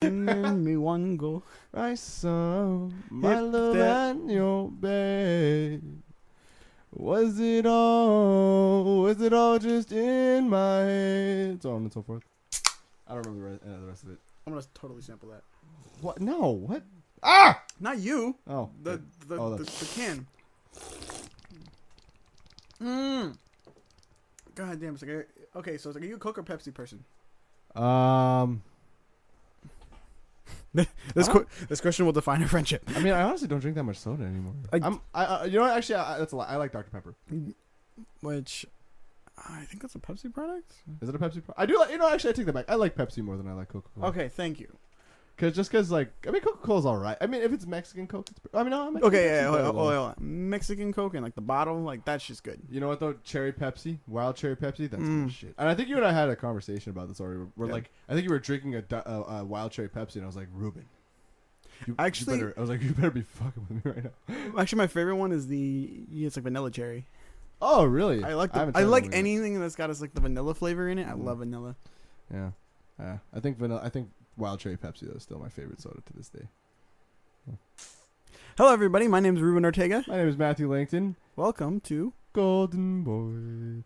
Me one go. I saw my Hit love that. and your bed. Was it all just in my head? So on and so forth. I don't remember the rest of it. I'm gonna totally sample that. What? No, what? Ah! Not you. Oh. The can. God damn. It's like okay. So it's like, are you a Coke or Pepsi person? This question will define our friendship. I mean, I honestly don't drink that much soda anymore. You know what? Actually, that's a lie. I like Dr. Pepper. Which I think that's a Pepsi product. Is it a Pepsi? I do like. Actually, I take that back. I like Pepsi more than I like Coca-Cola. Okay, thank you. Because Coca-Cola's all right. I mean, if it's Mexican Coke, no, Mexican Okay, Pepsi's yeah. better, Hold though. on. Mexican Coke and like the bottle, like that's just good. You know what though? Cherry Pepsi, wild cherry Pepsi, that's good shit. And I think you and I had a conversation about this already. Where like, I think you were drinking a wild cherry Pepsi, and I was like, Ruben, I was like, you better be fucking with me right now. Actually, my favorite one is it's like vanilla cherry. Oh, really? I like haven't tried that one yet. anything that's got like the vanilla flavor in it. I love vanilla. Yeah, I think vanilla. I think wild cherry Pepsi though is still my favorite soda to this day. Hello, everybody. My name is Ruben Ortega. My name is Matthew Langton. Welcome to Golden Boy.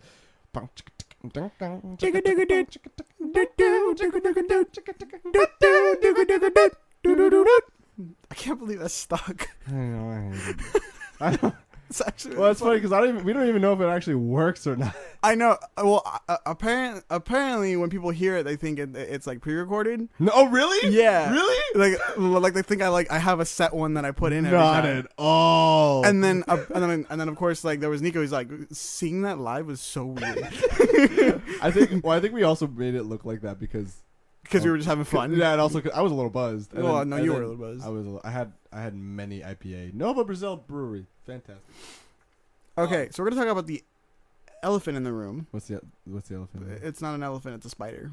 I can't believe that's stuck. I know. I hate it. I know. It's actually Well, it's funny because we don't even know if it actually works or not. I know. Well, apparently, when people hear it, they think it's like pre-recorded. No, oh, really? Yeah. Really? Like they think I have a set one that I put in. Every Not time. at all. And then of course, like there was Nico. He's like, seeing that live was so weird. I think we also made it look like that because we were just having fun. Yeah, and also 'cause I was a little buzzed. And Well, then- no, and you were then a little buzzed. I had many IPA. Nova Brazil Brewery, fantastic. Okay, so we're gonna talk about the elephant in the room. What's the elephant? It's not an elephant; it's a spider.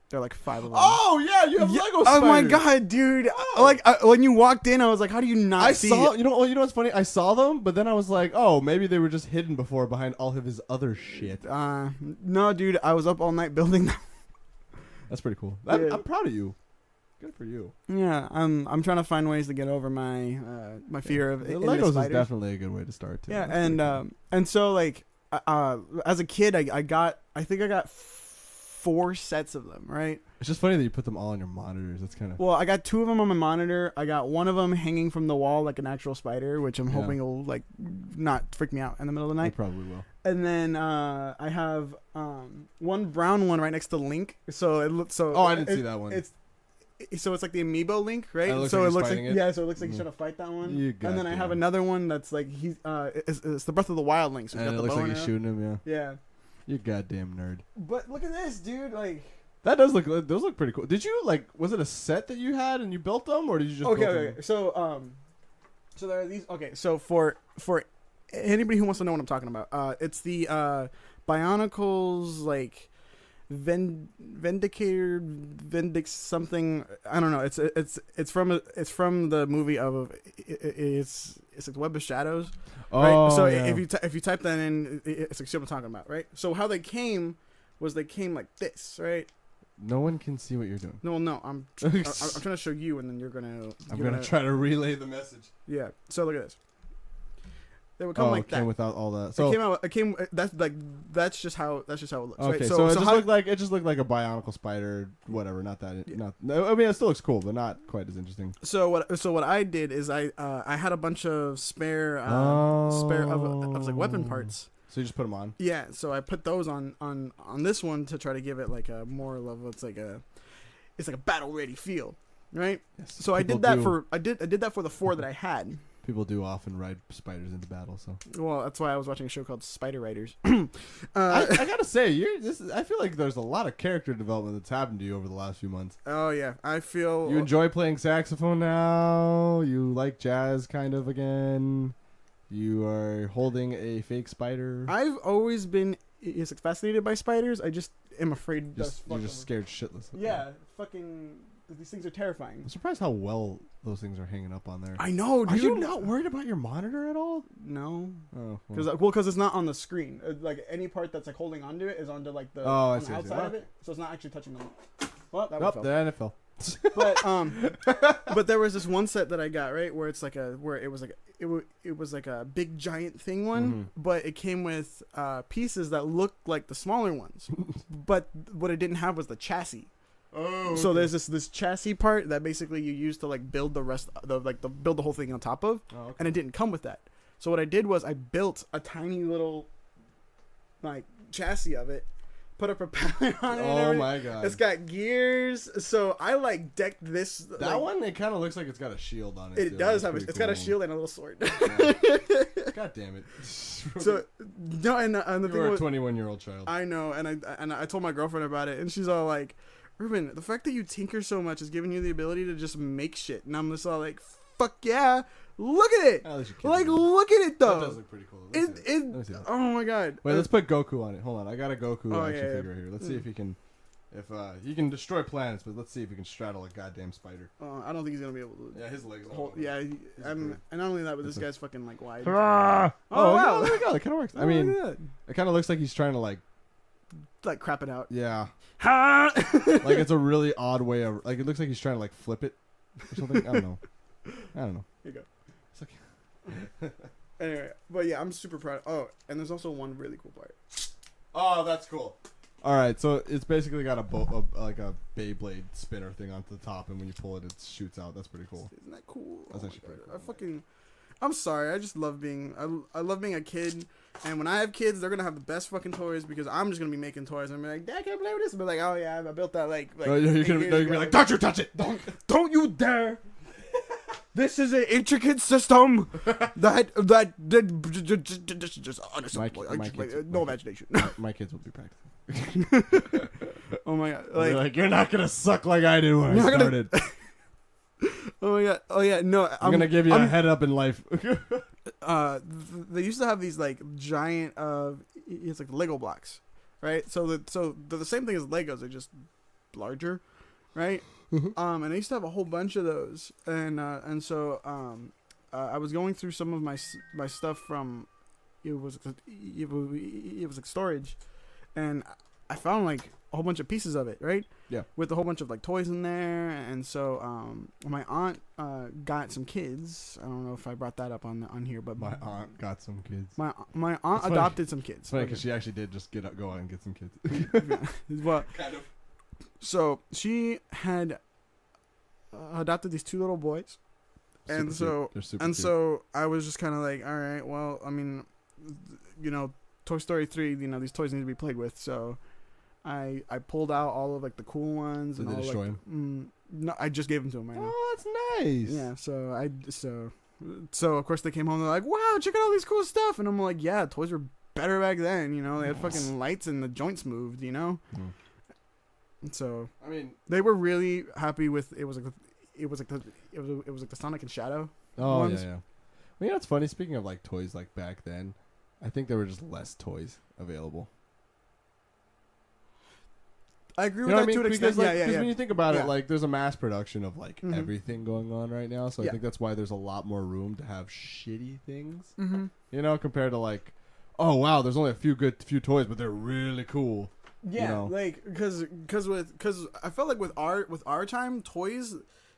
There are like 5 of them. Oh yeah, you have Lego spiders. Oh my god, dude! Oh. Like when you walked in, I was like, "How do you not I see?" saw. You know what's funny? I saw them, but then I was like, oh, maybe they were just hidden before behind all of his other shit. No, dude, I was up all night building them. That's pretty cool. Yeah. I'm proud of you. Good for you. Yeah, I'm trying to find ways to get over my my fear of The in Legos the is spiders. definitely a good way to start. Too. Yeah, That's pretty cool. and so like as a kid, I think I got 4 sets of them, right? It's just funny that you put them all on your monitors. That's kind of Well, I got 2 of them on my monitor. I got one of them hanging from the wall like an actual spider, which I'm hoping will like not freak me out in the middle of the It night. probably will. And then I have one brown one right next to Link. So it looks so. Oh, I didn't see that one. So it's like the amiibo Link, right? And it looks so like it he's looks like fighting it? yeah. So it looks like he's trying to fight that one. You And then I have another one that's like it's the Breath of the Wild Link. So he's And got it the looks bow like and he's arrow. shooting him. Yeah. Yeah. You goddamn nerd. But look at this, dude. Like. That does look. Those look pretty cool. Did you was it a set that you had and you built them, or did you just? build them? Okay. So there are these. Okay. So for anybody who wants to know what I'm talking about, it's the Bionicles like Vindicator something. I don't know. It's from the movie of it's like the Web of Shadows. Oh, Right? So yeah. if you type that in, it's like what I'm talking about, right? So how they came like this, right? No one can see what you're doing. No, I'm trying to show you, and then you're gonna. I'm gonna try to relay the message. Yeah. So look at this. They would come like it came that. without all that. So It came. That's just how it looks. okay, Right? so it just looked like a Bionicle spider. Whatever. Not that. Yeah. I mean, it still looks cool, but not quite as interesting. So what I did is I had a bunch of spare of like weapon parts. So you just put them on. Yeah. So I put those on this one to try to give it like a more level. It's like a battle ready feel, right? Yes, So I did that for the 4 that I had. People do often ride spiders into battle, so. Well, that's why I was watching a show called Spider Riders. I gotta say, I feel like there's a lot of character development that's happened to you over the last few months. Oh yeah, I feel You enjoy playing saxophone now. You like jazz kind of again. You are holding a fake spider. I've always been fascinated by spiders. I just am afraid. You're just scared shitless. of them. Yeah, fucking. These things are terrifying. I'm surprised how well those things are hanging up on there. I know, dude. Are you not worried about your monitor at all? No, Oh, because it's not on the screen. Like any part that's like holding onto it is onto like the, Oh, I on see, the I see. outside of it, so it's not actually touching them. Well, that one Nope, fell. the NFL. But there was this one set that I got, right, where it's like it was like a big giant thing one, but it came with pieces that looked like the smaller ones, but what it didn't have was the chassis. Oh. So there's this chassis part that basically you use to like build the rest build the whole thing on top of, and it didn't come with that. So what I did was I built a tiny little like chassis of it. Put a propeller on it. Oh my god! It's got gears, so I like decked this. That one, it kind of looks like it's got a shield on it. It does have it's got a shield and a little sword. Yeah. God damn it! So no, and the thing You're a was, 21-year-old child. I know, and I told my girlfriend about it, and she's all like, "Ruben, the fact that you tinker so much is giving you the ability to just make shit," and I'm just all like, "Fuck yeah." Look at it! Like, look at it though. That does look pretty cool. Let me see that. Oh my god! Wait, let's put Goku on it. Hold on, I got a Goku action yeah. figure here. Let's see if he can, he can destroy planets, but let's see if he can straddle a goddamn spider. I don't think he's gonna be able to. Yeah, his legs. Yeah, and not only that, but this guy's fucking like wide. Oh wow, there we go. It kind of works. I mean, it kind of looks like he's trying to like crap it out. Yeah. Like it's a really odd way of like it looks like he's trying to like flip it or something. I don't know. Here you go. It's okay. Anyway, but yeah, I'm super proud. Oh, and there's also one really cool part. Oh, that's cool. All right, so it's basically got like a Beyblade spinner thing onto the top, and when you pull it, it shoots out. That's pretty cool. Isn't that cool? That's actually pretty cool. I'm sorry. I just love being. I love being a kid, and when I have kids, they're gonna have the best fucking toys because I'm just gonna be making toys. And I'm like, Dad, can I play with this? And be like, oh yeah, I built that like. No, you're gonna be like, don't you touch it! Don't you dare! This is an intricate system that just no imagination. My kids will be practicing. Oh my god! Like you're not gonna suck like I did when I started. Oh my god! Oh yeah! No, I'm gonna give you a head up in life. They used to have these like giant it's like Lego blocks, right? So they're the same thing as Legos. They're just larger, right? And I used to have a whole bunch of those, and so I was going through some of my stuff from it was like storage, and I found like a whole bunch of pieces of it, right? Yeah. With a whole bunch of like toys in there, and so my aunt got some kids. I don't know if I brought that up on here, but my aunt got some kids. My aunt adopted some kids. It's funny because she actually did just go out and get some kids. Well, kind of. So she had adopted these two little boys, and so I was just kind of like, all right, well, I mean, Toy Story 3, these toys need to be played with, so I pulled out all of like the cool ones. Did and they all destroy them? No, I just gave them to him right now. Oh, that's nice. Yeah, so of course they came home. They're like, wow, check out all these cool stuff, and I'm like, yeah, toys were better back then. They had fucking lights and the joints moved. So I mean, they were really happy with it. Was like the Sonic and Shadow. Oh ones. yeah. Well, it's funny. Speaking of like toys, like back then, I think there were just less toys available. I agree with that to an extent. Because when you think about it, like there's a mass production of like everything going on right now. So I Yeah. think that's why there's a lot more room to have shitty things. Mm-hmm. Compared to like, oh wow, there's only a few toys, but they're really cool. Yeah, like because I felt like with our time, toys,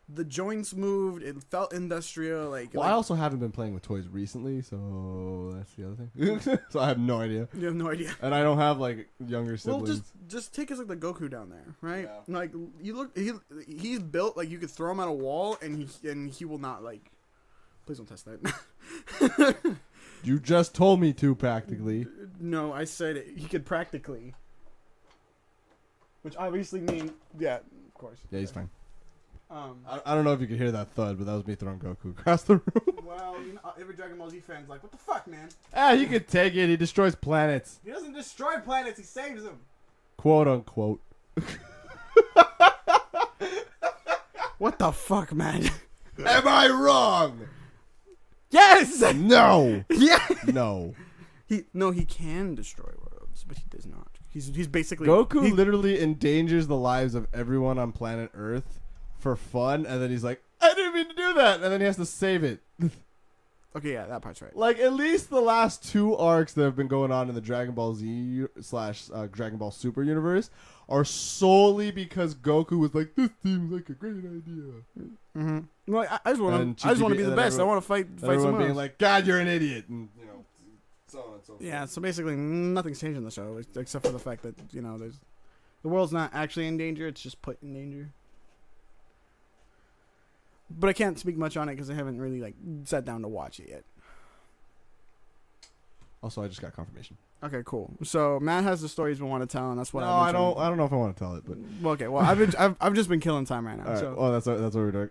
the joints moved. It felt industrial. I also haven't been playing with toys recently, so that's the other thing. So I have no idea. You have no idea. And I don't have like younger siblings. Well, just take us like the Goku down there, right? Yeah. Like he's built like you could throw him at a wall and he will not like. Please don't test that. You just told me to practically. No, I said it. He could practically. Which obviously means, yeah, of course. Yeah, he's fine. I don't know if you could hear that thud, but that was me throwing Goku across the room. Well, every Dragon Ball Z fan's like, what the fuck, man? He could take it. He destroys planets. He doesn't destroy planets. He saves them. Quote unquote. What the fuck, man? Am I wrong? Yes. No. Yeah. No. He can destroy worlds, but he does not. He's basically Goku literally endangers the lives of everyone on planet Earth for fun, and then he's like, I didn't mean to do that, and then he has to save it. Okay, yeah, that part's right. Like, at least the last two arcs that have been going on in the Dragon Ball Z / Dragon Ball Super universe are solely because Goku was like, this seems like a great idea. Mm-hmm. Like, I just want to be the best. I want to fight everyone someone being else. like, God, you're an idiot, and so on and so forth. Yeah, so basically nothing's changed in the show except for the fact that the world's not actually in danger; it's just put in danger. But I can't speak much on it because I haven't really sat down to watch it yet. Also, I just got confirmation. Okay, cool. So Matt has the stories we want to tell, and that's what. No, I don't know if I want to tell it, but well, okay. Well, I've just been killing time right now. All right. So. Oh, that's what we're doing.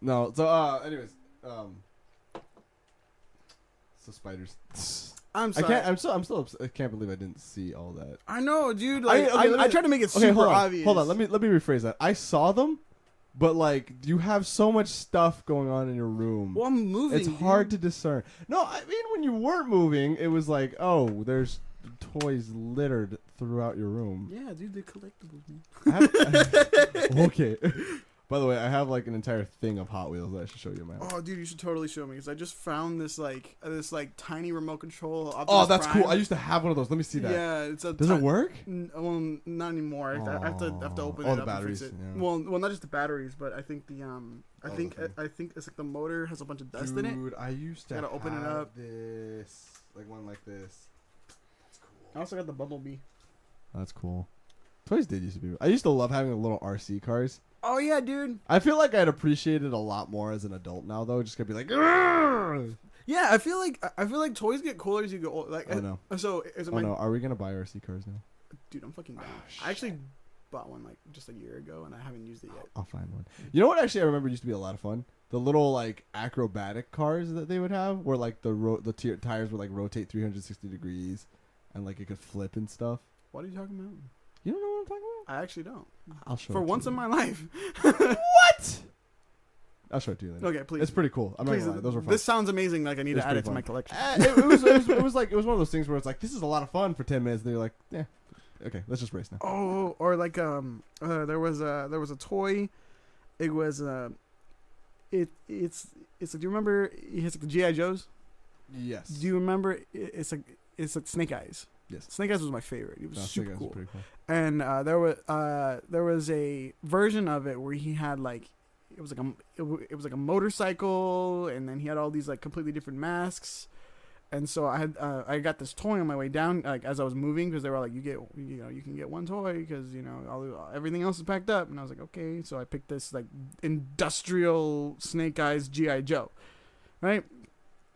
No. So, anyways, so spiders. I'm sorry. I'm still upset. I can't believe I didn't see all that. I know, dude. I tried to make it super obvious. Hold on. Let me rephrase that. I saw them, but you have so much stuff going on in your room. Well, I'm moving. It's hard to discern. No, I mean when you weren't moving, it was like, oh, there's toys littered throughout your room. Yeah, dude, they're collectibles, man. Okay. By the way, I have an entire thing of Hot Wheels that I should show you, man. Oh, dude, you should totally show me because I just found this tiny remote control. Oh, that's Prime. cool. I used to have one of those. Let me see that. Yeah, it's a. Does it work? Well, not anymore. I have to open it the up batteries, and fix it. yeah. Well, not just the batteries, but I think I think it's the motor has a bunch of dust in it. Dude, I used to gotta open it have up. this one like this. That's cool. I also got the Bumblebee. That's cool. Toys did used to be. I used to love having the little RC cars. Oh yeah, dude. I feel like I'd appreciate it a lot more as an adult now, though. Just gonna be like, Argh! Yeah, I feel like toys get cooler as you go older. Oh no. So is it no. Are we gonna buy RC cars now? Dude, I'm fucking down. I actually bought one just a year ago, and I haven't used it yet. I'll find one. You know what? Actually, I remember used to be a lot of fun. The little acrobatic cars that they would have, where the tires would rotate 360 degrees, and it could flip and stuff. What are you talking about? You don't know what I'm talking about? I actually don't. I'll show. For it once to in you. my life. What? I'll show it to you then. Okay, please. It's pretty cool. I'm not gonna lie. Those were fun. This sounds amazing. I need to add it to fun. my collection. It was one of those things where it's this is a lot of fun for 10 minutes. And they're like, yeah, okay, let's just race now. Oh, or there was a toy. It was it's do you remember? It's the GI Joes. Yes. Do you remember? It's like Snake Eyes. Yes. Snake Eyes was my favorite. It was super cool. Pretty cool. And there was a version of it where he had it was like a motorcycle, and then he had all these completely different masks. And so I got this toy on my way down as I was moving because they were you can get one toy because everything else is packed up, and I was like, okay. So I picked this industrial Snake Eyes GI Joe, right?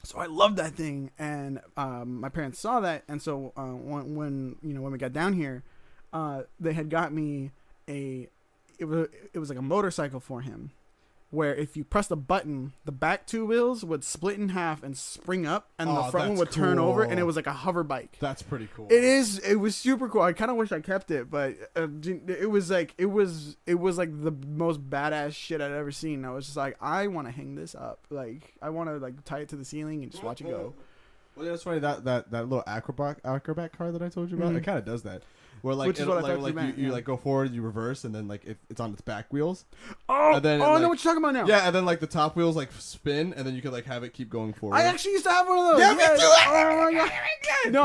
So I loved that thing, and my parents saw that, and so when we got down here, they had got me it was like a motorcycle for him, where if you press the button, the back two wheels would split in half and spring up, and the front one would turn over, and it was like a hover bike. That's pretty cool. It was super cool. I kind of wish I kept it, but it was like the most badass shit I'd ever seen. I was just like, I want to hang this up. I want to tie it to the ceiling and just watch it go. Well, yeah, it's funny that little acrobat car that I told you about. It kind of does that. Where Which is what I thought you meant, you go forward, you reverse, and then it's on its back wheels. Oh, and then I know what you're talking about now. Yeah, and then the top wheels spin, and then you could have it keep going forward. I actually used to have one of those. Yeah, me too. Oh my god. No,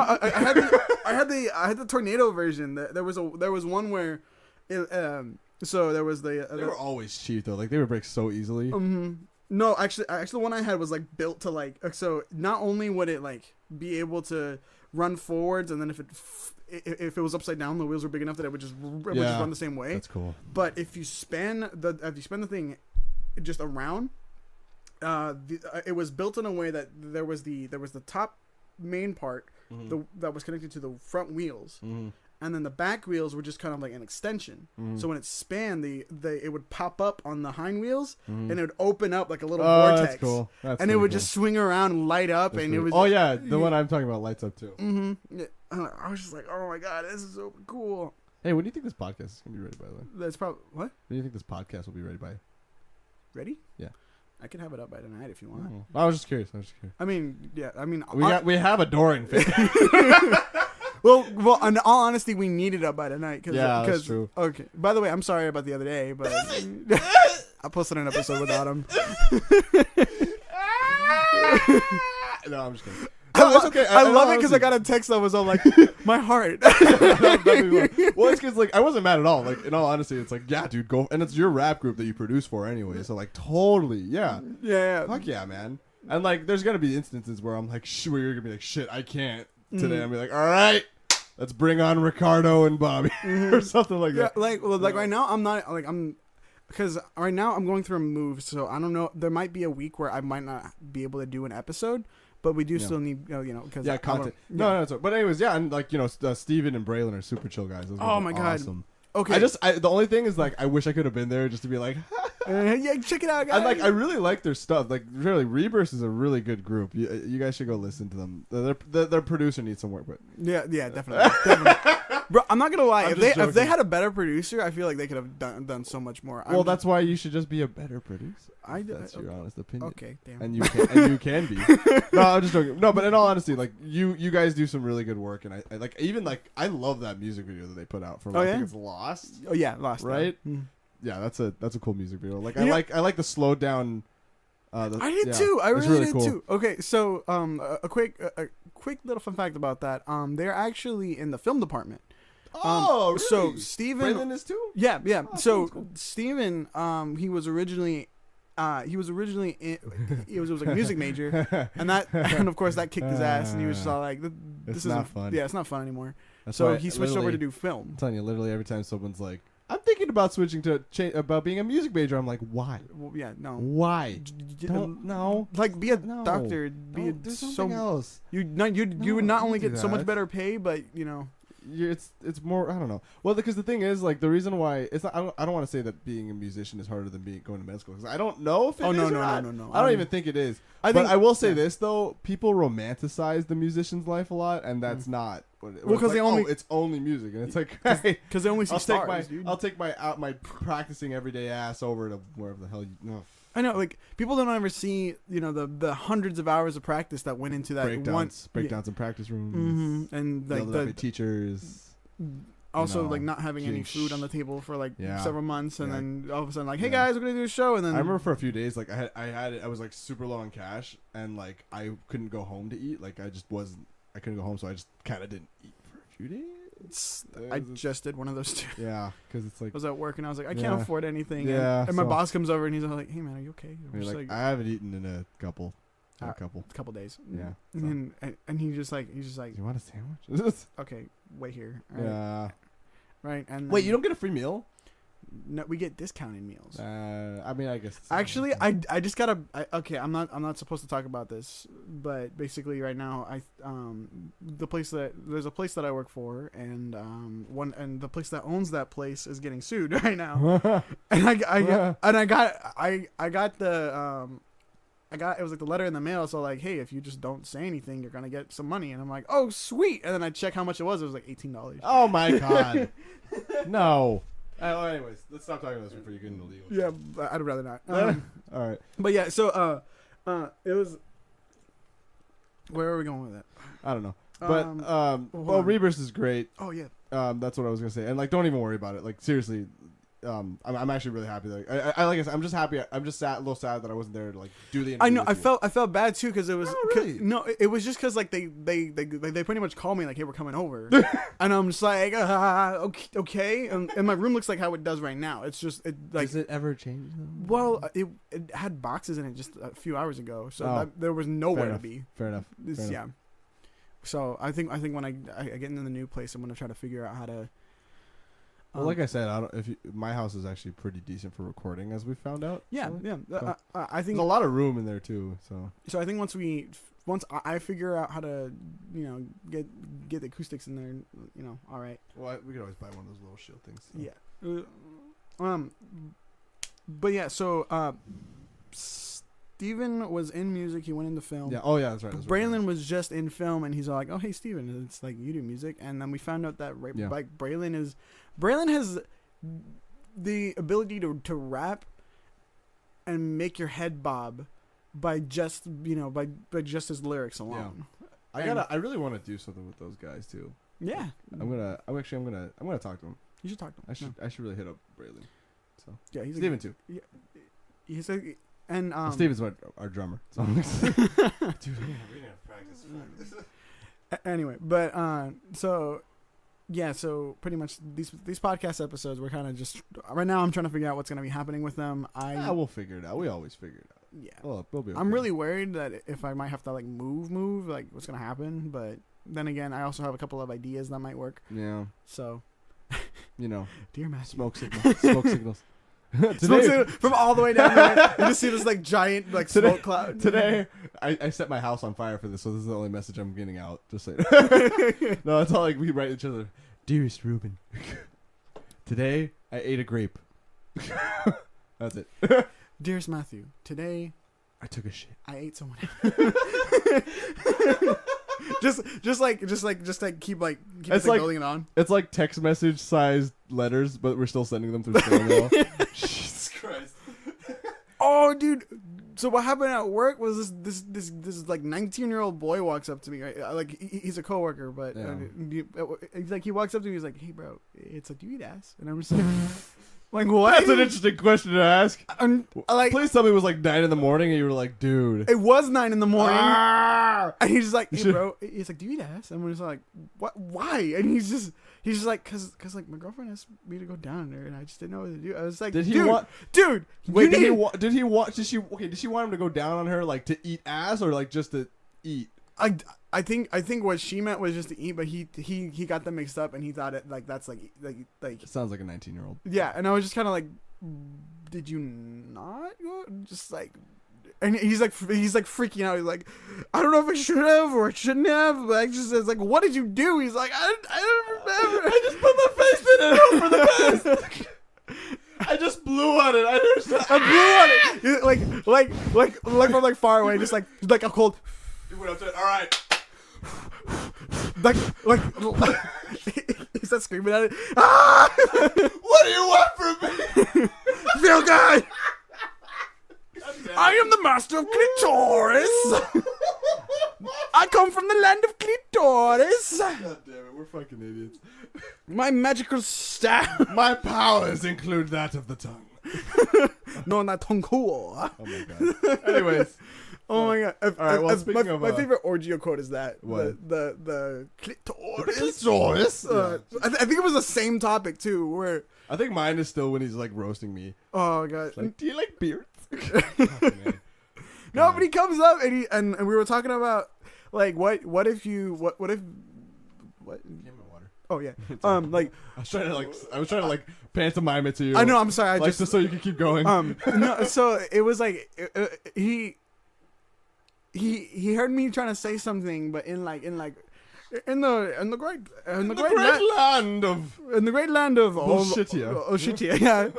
I had the tornado version. There was one where, so there was the. They were always cheap though. They would break so easily. No, actually, the one I had was built to so not only would it be able to run forwards, and then if it was upside down, the wheels were big enough that it would just run the same way. That's cool. But if you span the thing just around, it was built in a way that there was the top main part that was connected to the front wheels. And then the back wheels were just kind of like an extension. So when it spanned, it would pop up on the hind wheels, and it would open up like a little vortex. That's cool. And it would just swing around and light up, and it was. Oh yeah, the one I'm talking about lights up too. Yeah. I was just like, oh my god, this is so cool. Hey, when do you think this podcast is gonna be ready? By the way, that's probably what. When do you think this podcast will be ready by? Ready? Yeah. I could have it up by tonight if you want. I was just curious. I mean, yeah. I mean, we have a door in fit. Well, in all honesty, we need it up by tonight. That's true. Okay. By the way, I'm sorry about the other day, but I posted an episode without him. No, I'm just kidding. I love it because I got a text that was all like, my heart. Well, it's because like I wasn't mad at all. Like in all honesty, it's like yeah, dude, go, and it's your rap group that you produce for anyway. So like totally, yeah. Fuck yeah, man. And like, there's gonna be instances where I'm like, where you're gonna be like, shit, I can't today. I'll be like, all right, let's bring on Ricardo and Bobby or something like that. Like right now, I'm not like because right now I'm going through a move, so I don't know. There might be a week where I might not be able to do an episode, but we do still need, because content. No, but anyways, yeah, and like Steven and Braylon are super chill guys. Those oh my god, awesome. Okay. The only thing is like I wish I could have been there just to be like, yeah, check it out, guys. And like I really like their stuff. Like really, Rebirth is a really good group. You guys should go listen to them. Their producer needs some work, but yeah, definitely. Bro, I'm not gonna lie. If they had a better producer, I feel like they could have done so much more. Well, that's why you should just be a better producer. That's your honest opinion. Okay, damn. And you can be. No, I'm just joking. No, but in all honesty, like you guys do some really good work, and I like I love that music video that they put out for. I think it's Lost. Oh yeah, Lost. Right. Yeah, that's a cool music video. Like I like the slowed down. I did too. I really did too. Okay, so a quick little fun fact about that. They're actually in the film department. Oh, really? So Steven Braylon is too? Yeah. Oh, so cool. Steven, he was originally it was like a music major, and of course that kicked his ass, and he was just all like, "This isn't fun." Yeah, it's not fun anymore. So he switched over to do film. I'm telling you, literally every time someone's like, "I'm thinking about switching to about being a music major," I'm like, "Why? Well, yeah, no. Why? No. Like, be a doctor. Do something else. You would not only get so much better pay, but it's more, I don't know. Well, because the thing is, like, the reason why it's not, I don't want to say that being a musician is harder than going to med school, because I don't know if it is or not. No. I don't even think it is. But I will say this though: people romanticize the musician's life a lot, and that's not. Well, because it's only music, and it's like because they only see stars. I'll take my practicing everyday ass over to wherever the hell you know. I know, like, people don't ever see, the hundreds of hours of practice that went into that breakdowns in practice rooms, and like the teachers. Also, like, not having any food on the table for like several months, and then all of a sudden, like, hey guys, we're gonna do a show, and then I remember for a few days, like, I was like super low on cash, and like I couldn't go home to eat, like I couldn't go home, so I just kind of didn't eat for a few days. I just did one of those too. Yeah, because it's like I was at work and I was like, I can't afford anything. Yeah, and my boss comes over and he's like, "Hey man, are you okay?" Like, I haven't eaten in a couple days. Yeah, and he's just like, "You want a sandwich?" Okay, wait here. Right? Yeah. Right. And wait, you don't get a free meal? No, we get discounted meals. I mean, I guess. Actually, I just gotta. Okay, I'm not supposed to talk about this, but basically, right now, there's a place that I work for, and the place that owns that place is getting sued right now, and I got it was like the letter in the mail, so like, hey, if you just don't say anything, you're gonna get some money, and I'm like, oh sweet, and then I check how much it was like $18. Oh my god, no. Anyways, let's stop talking about this before you get into legal. Yeah, I'd rather not. All right. But yeah, so it was. Where are we going with it? I don't know. But Rebirth is great. Oh yeah. That's what I was gonna say, and like, don't even worry about it. Like, seriously. I'm actually really happy that like I said, I'm just happy. I'm just a little sad that I wasn't there to like do the interview. I know. I felt bad too because it was really? No, it was just because like they pretty much called me like, hey, we're coming over, and I'm just like, okay, and my room looks like how it does right now. It's just like. Does it ever change though? Well, it had boxes in it just a few hours ago, so there was nowhere to be. Fair enough. Yeah. So I think when I get into the new place, I'm gonna try to figure out how to. Well, like I said, my house is actually pretty decent for recording, as we found out. Yeah, so, yeah. So I think there's a lot of room in there too. So I think once I figure out how to, get the acoustics in there, all right. Well, we could always buy one of those little shield things. So. Yeah. But yeah, so Steven was in music. He went into film. Yeah. Oh yeah, that's right. Braylon was just in film, and he's all like, "Oh hey, Steven, it's like you do music." And then we found out that like Braylon has the ability to rap and make your head bob by just by just his lyrics alone. Yeah. I really want to do something with those guys too. Yeah. I'm gonna talk to him. You should talk to him. I should really hit up Braylon. So yeah, he's Steven too. Yeah. He's like, Steven's our drummer. So dude, we didn't practice. Anyway, but so yeah, so pretty much these podcast episodes we're kind of just right now. I'm trying to figure out what's gonna be happening with them. We'll figure it out. We always figure it out. Yeah, we'll be okay. I'm really worried that if I might have to like move, like what's gonna happen. But then again, I also have a couple of ideas that might work. Yeah. So, dear Matthew, smoke signals. Smoke signals. Today, from all the way down there, you just see this like giant like smoke cloud. Today, I set my house on fire for this, so this is the only message I'm getting out. Just say no, it's all like we write each other. Dearest Ruben, today I ate a grape. That's it. Dearest Matthew, today I took a shit. I ate someone. just like keep building it on. It's like text message sized letters, but we're still sending them through snail mail. Jesus Christ. Oh, dude. So what happened at work was this like 19-year-old boy walks up to me. Right? Like he's a coworker, but he walks up to me. He's like, "Hey, bro, it's like, do you eat ass?" And I'm just like, what? That's an interesting question to ask. Like, please tell me it was like 9 a.m. and you were like, dude. It was 9 a.m. And he's just like, hey, bro. He's like, do you eat ass? And we're just like, what? Why? And he's just like, cause like my girlfriend asked me to go down there, and I just didn't know what to do. I was like, did she want him to go down on her like to eat ass or like just to eat? I think what she meant was just to eat, but he got them mixed up and he thought it like that's like it sounds like a 19-year-old. Yeah, and I was just kind of like, did you not go? Just like, and he's like freaking out. He's like, I don't know if I should have or I shouldn't have. But I just says like, what did you do? He's like, I don't remember. I just put my face in it. Hope for the best. I just blew on it. I blew on it. Like from like far away, just like a cold. You went up to it. All right. Like he starts screaming at it. Ah! What do you want from me? Feel good. I am the master of clitoris. I come from the land of clitoris. God damn it, we're fucking idiots. My magical staff. My powers include that of the tongue. No, not tongue cool. Oh my god. Anyways. Oh my god! All right. Well, speaking of my favorite orgio quote is that what? the clitoris. Clitoris. I think it was the same topic too. Where I think mine is still when he's like roasting me. Oh god! It's like, do you like beards? No, but he comes up and we were talking about like what if Give me water. Oh yeah. Like I was trying to like pantomime it to you. I know. I'm sorry. Just so you can keep going. No. So it was like he heard me trying to say something, but in the great land of Bullshitia. Yeah.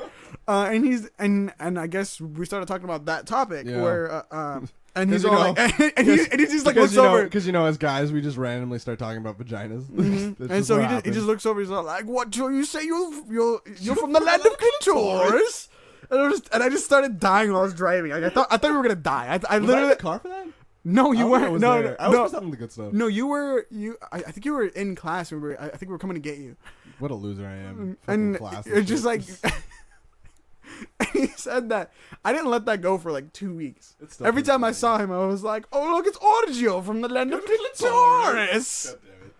And I guess we started talking about that topic where and he's all like, and he just like looks over because as guys we just randomly start talking about vaginas. Mm-hmm. And so he just looks over. He's all like, "What do you say? You're from the land of clitoris?" And I just started dying while I was driving. Like, I thought we were gonna die. I literally in the car for that. No, you weren't. No, I was something the good stuff. No, you were. I think you were in class. I think we were coming to get you. What a loser I am. And class it's just like he said that. I didn't let that go for like 2 weeks. Every time I saw him, I was like, "Oh look, it's Orgio from the land of clitoris." God damn it.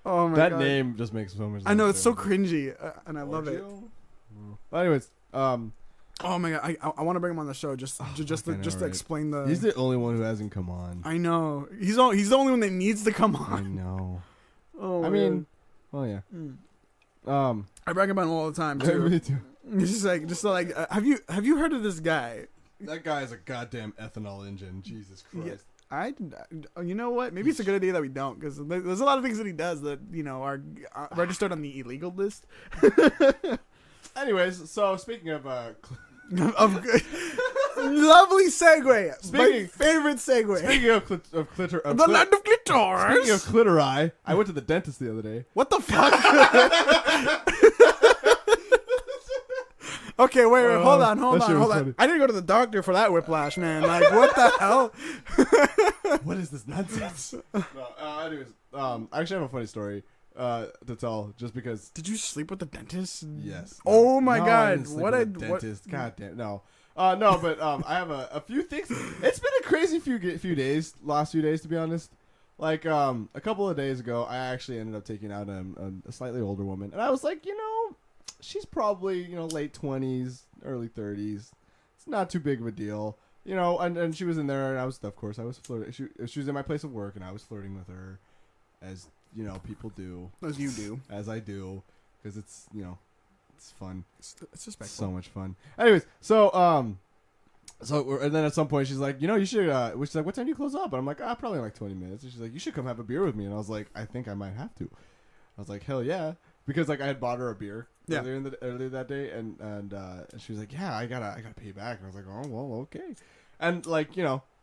Oh my god, that name just makes so much sense. I know, it's so cringy, and I love it. Well, anyways, oh my god, I want to bring him on the show just to explain the. He's the only one who hasn't come on. I know. He's the only one that needs to come on. I know. Oh, I mean, well, yeah. I brag about him all the time too. Me too. It's just like, have you heard of this guy? That guy is a goddamn ethanol engine. Jesus Christ. Yeah, you know what? Maybe it's a good idea that we don't, because there's a lot of things that he does that are registered on the illegal list. Anyways, so speaking of lovely segue. My favorite segue. Speaking of the land of clitoris. Speaking of clitori, I went to the dentist the other day. What the fuck? Okay, wait, hold on. I didn't go to the doctor for that whiplash, man. Like, what the hell? What is this nonsense? Anyways, I actually have a funny story to tell, just because. Did you sleep with the dentist? Yes. Oh my god! Dentist. God damn no. No, but I have a few things. It's been a crazy last few days, to be honest. Like a couple of days ago, I actually ended up taking out a slightly older woman, and I was like, she's probably late 20s, early 30s. It's not too big of a deal, And she was in there, and I was flirting. She was in my place of work, and I was flirting with her, as people do, as you do, as I do, because it's it's fun. It's respectful. So much fun. Anyways, and then at some point she's like, you should. She's like, what time do you close up? And I'm like, probably in like 20 minutes. And she's like, you should come have a beer with me. And I was like, I think I might have to. I was like, hell yeah, because like I had bought her a beer earlier that day, and she was like, yeah, I gotta pay back. And I was like, oh well, okay. And like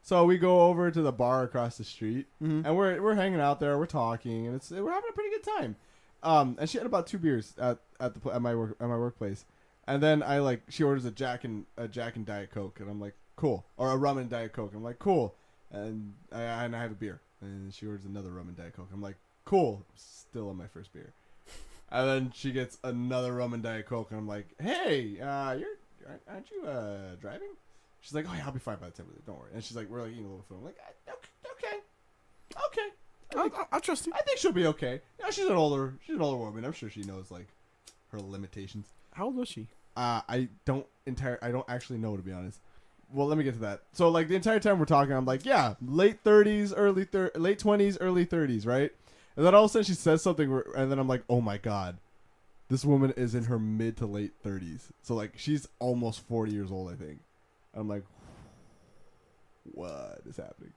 so we go over to the bar across the street, and we're hanging out there, we're talking, and we're having a pretty good time. And she had about 2 beers at my workplace. And then she orders a Jack and Diet Coke, and I'm like, cool, or a rum and Diet Coke. I'm like, cool, and I have a beer, and she orders another rum and Diet Coke. I'm like, cool, still on my first beer, and then she gets another rum and Diet Coke, and I'm like, hey, aren't you driving? She's like, oh yeah, I'll be fine by the time. Don't worry. And she's like, we're like eating a little food. I'm like, okay. I'll trust you. I think she'll be okay. She's an older woman. I'm sure she knows like her limitations. How old was she? I don't actually know, to be honest. Well, let me get to that. So like the entire time we're talking, I'm like, yeah, late 20s, early 30s, right? And then all of a sudden she says something, and then I'm like, oh my god, this woman is in her mid to late 30s. So like she's almost 40 years old, I think. I'm like, what is happening?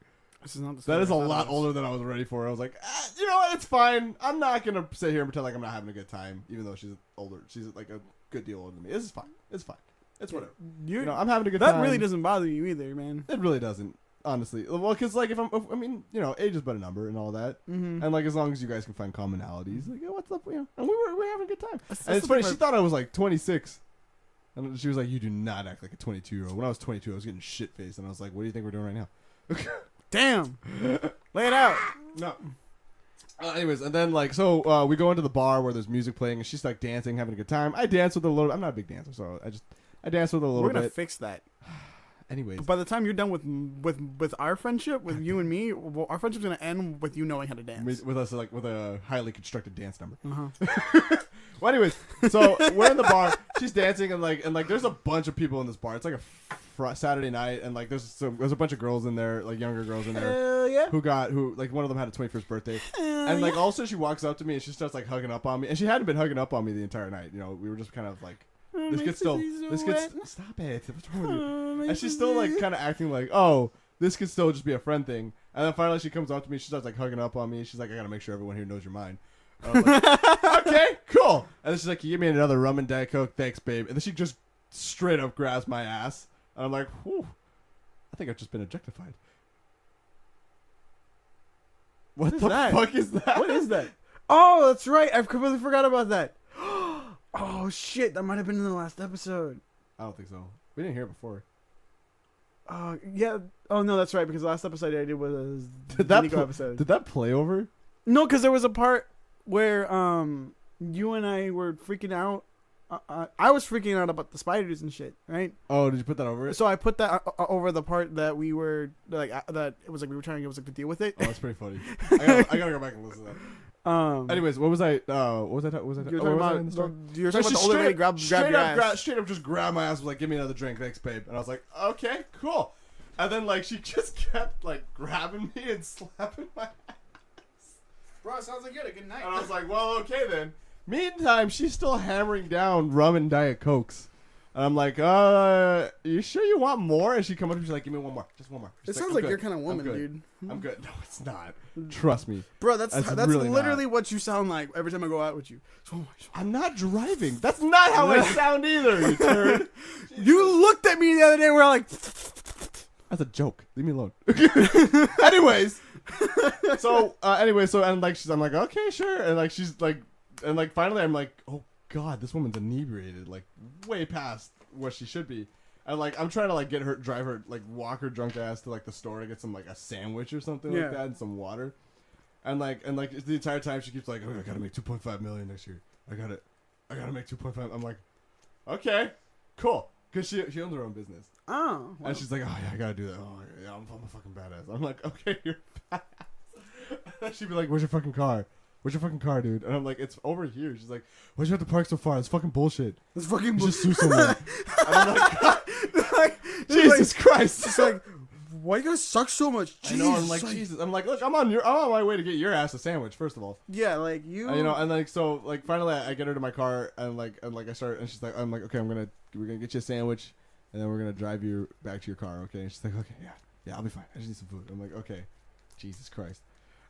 That is a lot older than I was ready for. I was like, you know what? It's fine. I'm not going to sit here and pretend like I'm not having a good time, even though she's older. She's like a good deal older than me. This is fine. It's fine. It's whatever. I'm having a good time. That really doesn't bother you either, man. It really doesn't, honestly. Well, because like age is but a number and all that. Mm-hmm. And like as long as you guys can find commonalities, like, what's up? And we were having a good time. And it's funny. She thought I was like 26. And she was like, you do not act like a 22-year-old. When I was 22, I was getting shit-faced. And I was like, what do you think we're doing right now? Damn. Lay it out. No. Anyways, and then like so we go into the bar where there's music playing, and she's like dancing, having a good time. I dance with her a little. I'm not a big dancer, so I dance with her a little bit. We're gonna fix that. Anyways, by the time you're done with our friendship, with you and me, our friendship's gonna end with you knowing how to dance. With us, like with a highly constructed dance number. Well, anyways, so we're in the bar. She's dancing, and there's a bunch of people in this bar. It's like a Saturday night, and like there's a bunch of girls in there, like younger girls in there, yeah. who like one of them had a 21st birthday, and like also she walks up to me and she starts like hugging up on me, and she hadn't been hugging up on me the entire night. We were just kind of like. Stop it. What's wrong with you? And she's still like kind of acting like, oh, this could still just be a friend thing. And then finally she comes up to me. She starts like hugging up on me. She's like, I gotta make sure everyone here knows you're mine. And I'm like, okay, cool. And then she's like, can you give me another rum and Diet Coke? Thanks, babe. And then she just straight up grabs my ass. And I'm like, whew, I think I've just been objectified. What the fuck is that? What is that? Oh, that's right. I completely forgot about that. Oh shit! That might have been in the last episode. I don't think so. We didn't hear it before. Yeah. Oh no, that's right. Because the last episode I did was the Nico episode. Did that play over? No, because there was a part where you and I were freaking out. I was freaking out about the spiders and shit, right? Oh, did you put that over it? So I put that over the part that we were like that. It was like we were trying to get us like to deal with it. Oh, that's pretty funny. I gotta go back and listen to that. Anyways, what was I? What was I? You were talking about the older lady grab your ass. Straight up, just grabbed my ass. Was like, give me another drink, thanks, babe. And I was like, okay, cool. And then like she just kept like grabbing me and slapping my ass. Bro, it sounds like you had a good night. And I was like, well, okay then. Meantime, she's still hammering down rum and Diet Cokes. And I'm like, you sure you want more? And she comes up and she's like, give me one more. Just one more. It sounds like your kind of woman, dude. I'm good. No, it's not. Trust me. Bro, that's really literally not what you sound like every time I go out with you. I'm not driving. That's not how I sound either, you turd. You looked at me the other day where I'm like... That's a joke. Leave me alone. Anyways. I'm like, okay, sure. And like, she's like, and like, finally I'm like, oh God, this woman's inebriated, like way past what she should be. And like, I'm trying to like walk her drunk ass to like the store to get some like a sandwich or something like that and some water. And like the entire time she keeps like, oh, I gotta make 2.5 million next year. I gotta make 2.5. I'm like, okay, cool. because she owns her own business. Oh. And she's like, oh yeah, I gotta do that. Oh yeah, I'm a fucking badass. I'm like, okay, you're badass. She'd be like, where's your fucking car? Where's your fucking car, dude? And I'm like, it's over here. She's like, why'd you have to park so far? It's fucking bullshit. It's fucking bullshit. Just sue someone. And I'm like, Jesus Christ. It's like, why you guys suck so much? I know. I'm like, Jesus. I'm like, look, I'm on my way to get your ass a sandwich. First of all. Yeah, like you. You know, and like so, like finally, I get her to my car, and I start, and she's like, I'm like, okay, we're gonna get you a sandwich, and then we're gonna drive you back to your car, okay? And she's like, okay, yeah, I'll be fine. I just need some food. I'm like, okay, Jesus Christ.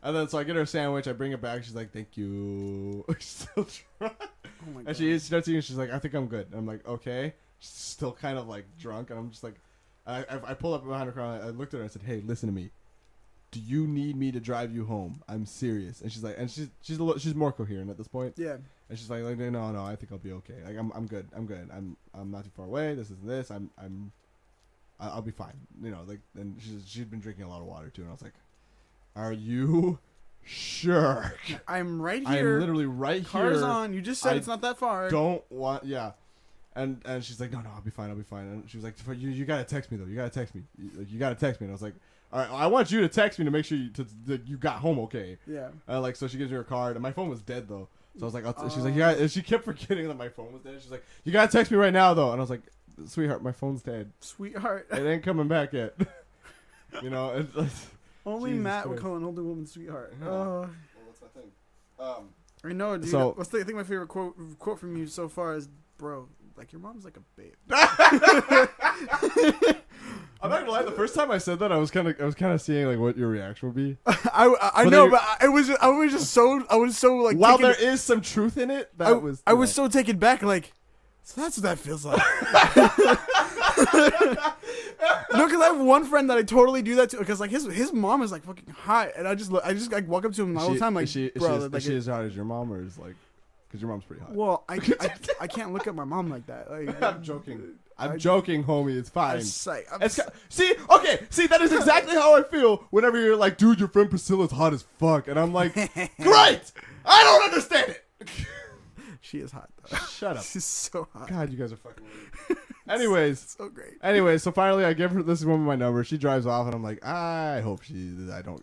And then so I get her a sandwich, I bring it back. She's like, thank you. She's still trying. Oh my God. And she starts eating. She's like, I think I'm good. And I'm like, okay. She's still kind of like drunk, and I'm just like. I pulled up behind her car. I looked at her and I said, "Hey, listen to me. Do you need me to drive you home? I'm serious." And she's like, and she's more coherent at this point. Yeah. And she's like no, I think I'll be okay. Like I'm good. I'm not too far away. This is this. I'll be fine. You know, like, and she'd been drinking a lot of water too. And I was like, "Are you sure?" I'm right here. I'm literally right here. Car's on. You just said it's not that far. Yeah. And she's like, no, I'll be fine. And she was like, you gotta text me though. You gotta text me. You gotta text me. And I was like, all right, I want you to text me to make sure that you got home okay. Yeah. Like, so she gives me her card, and my phone was dead though. So I was like, she's like, yeah. And she kept forgetting that my phone was dead. She's like, you gotta text me right now though. And I was like, sweetheart, my phone's dead. Sweetheart. It ain't coming back yet. You know. Only Jesus Matt Christ. would call an older woman sweetheart. Well, that's my thing. I know, dude. So, I think my favorite quote from you so far is, bro, like, your mom's like a babe. I'm not gonna lie. The first time I said that, I was kind of seeing like what your reaction would be. I know, but I was so like. While there is some truth in it, I was so taken back. Like, so that's what that feels like. No, because I have one friend that I totally do that to. Because like his mom is like fucking hot, and I just like walk up to him all the time like, bro, is she as hot as your mom, or is like? Because your mom's pretty hot. Well, I can't look at my mom like that. Like, I'm joking. I'm joking, homie. It's fine. See, that is exactly how I feel whenever you're like, dude, your friend Priscilla's hot as fuck. And I'm like, great! I don't understand it! She is hot, though. Shut up. She's so hot. God, you guys are fucking weird. Anyways. So great. Anyways, so finally I give her this woman my number. She drives off, and I'm like, I hope I don't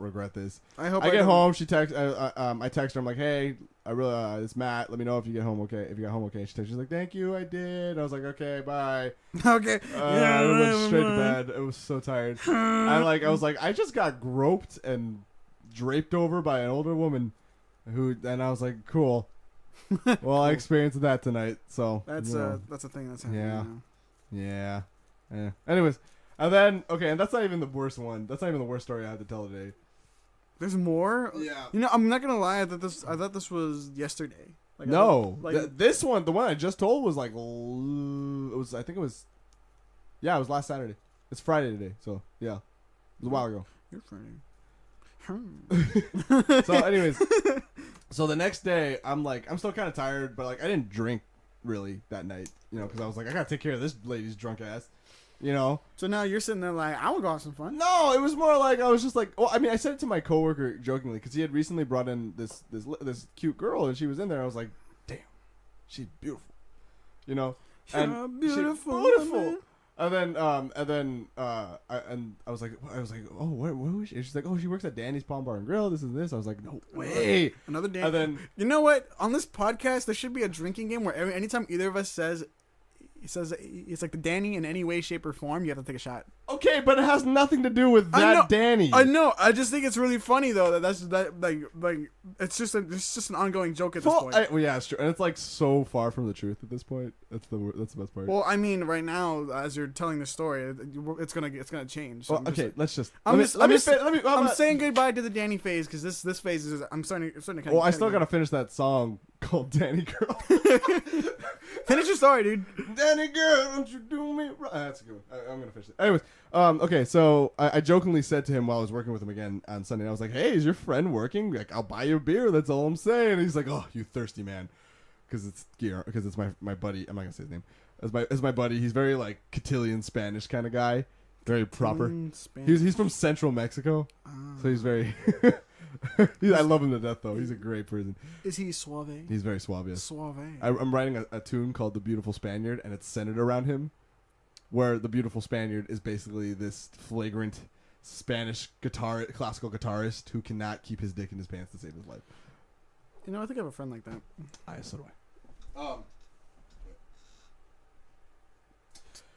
regret this. I get home. She texts. I text her. I'm like, hey, it's Matt. Let me know if you get home okay. If you got home okay. She's like, thank you. I did. I was like, okay, bye. Okay. I went straight to bed. I was so tired. I was like, I just got groped and draped over by an older woman, and I was like, cool. Well, I experienced that tonight, so that's a thing that's happening. Yeah. Anyways, and then and that's not even the worst one. That's not even the worst story I have to tell today. There's more. Yeah. You know, I'm not gonna lie. I thought this was yesterday. Like, no, this one, the one I just told, was like it was last Saturday. It's Friday today, so yeah, it was a while ago. You're Friday. So, anyways. So the next day, I'm still kind of tired, but like I didn't drink really that night, you know, because I was like, I gotta take care of this lady's drunk ass, you know. So now you're sitting there like, I want to go have some fun. No, it was more like I was just like, well, I mean, I said it to my coworker jokingly because he had recently brought in this cute girl and she was in there. I was like, damn, she's beautiful, you know, and beautiful. And then I was like, oh, where was she? And she's like, oh, she works at Danny's Palm Bar and Grill. This. I was like, no way. Another Danny. And then, you know what? On this podcast, there should be a drinking game where anytime either of us says it's like the Danny in any way, shape, or form, you have to take a shot. Okay, but it has nothing to do with that Danny. I know. I just think it's really funny though that like it's just an ongoing joke at this point. Well, yeah, it's true, and it's like so far from the truth at this point. That's the best part. Well, I mean, right now as you're telling the story, it's gonna change. So well, okay, let's just. I'm saying goodbye to the Danny phase because this phase is I'm starting to kind of. Well, I still gotta finish that song called Danny Girl. Finish your story, dude. Danny Girl, don't you do me right? That's a good one. I'm gonna finish it. Anyways, okay, so I jokingly said to him while I was working with him again on Sunday, I was like, hey, is your friend working? Like, I'll buy you a beer. That's all I'm saying. And he's like, oh, you thirsty man. Because it's my buddy. I'm not going to say his name. As my buddy, he's very, like, cotillion Spanish kind of guy. Very proper. He's from central Mexico. So he's very... I love him to death, though. He's a great person. Is he suave? He's very suave, yes. Suave. I'm writing a tune called The Beautiful Spaniard, and it's centered around him, where the Beautiful Spaniard is basically this flagrant Spanish classical guitarist who cannot keep his dick in his pants to save his life. You know, I think I have a friend like that. So do I.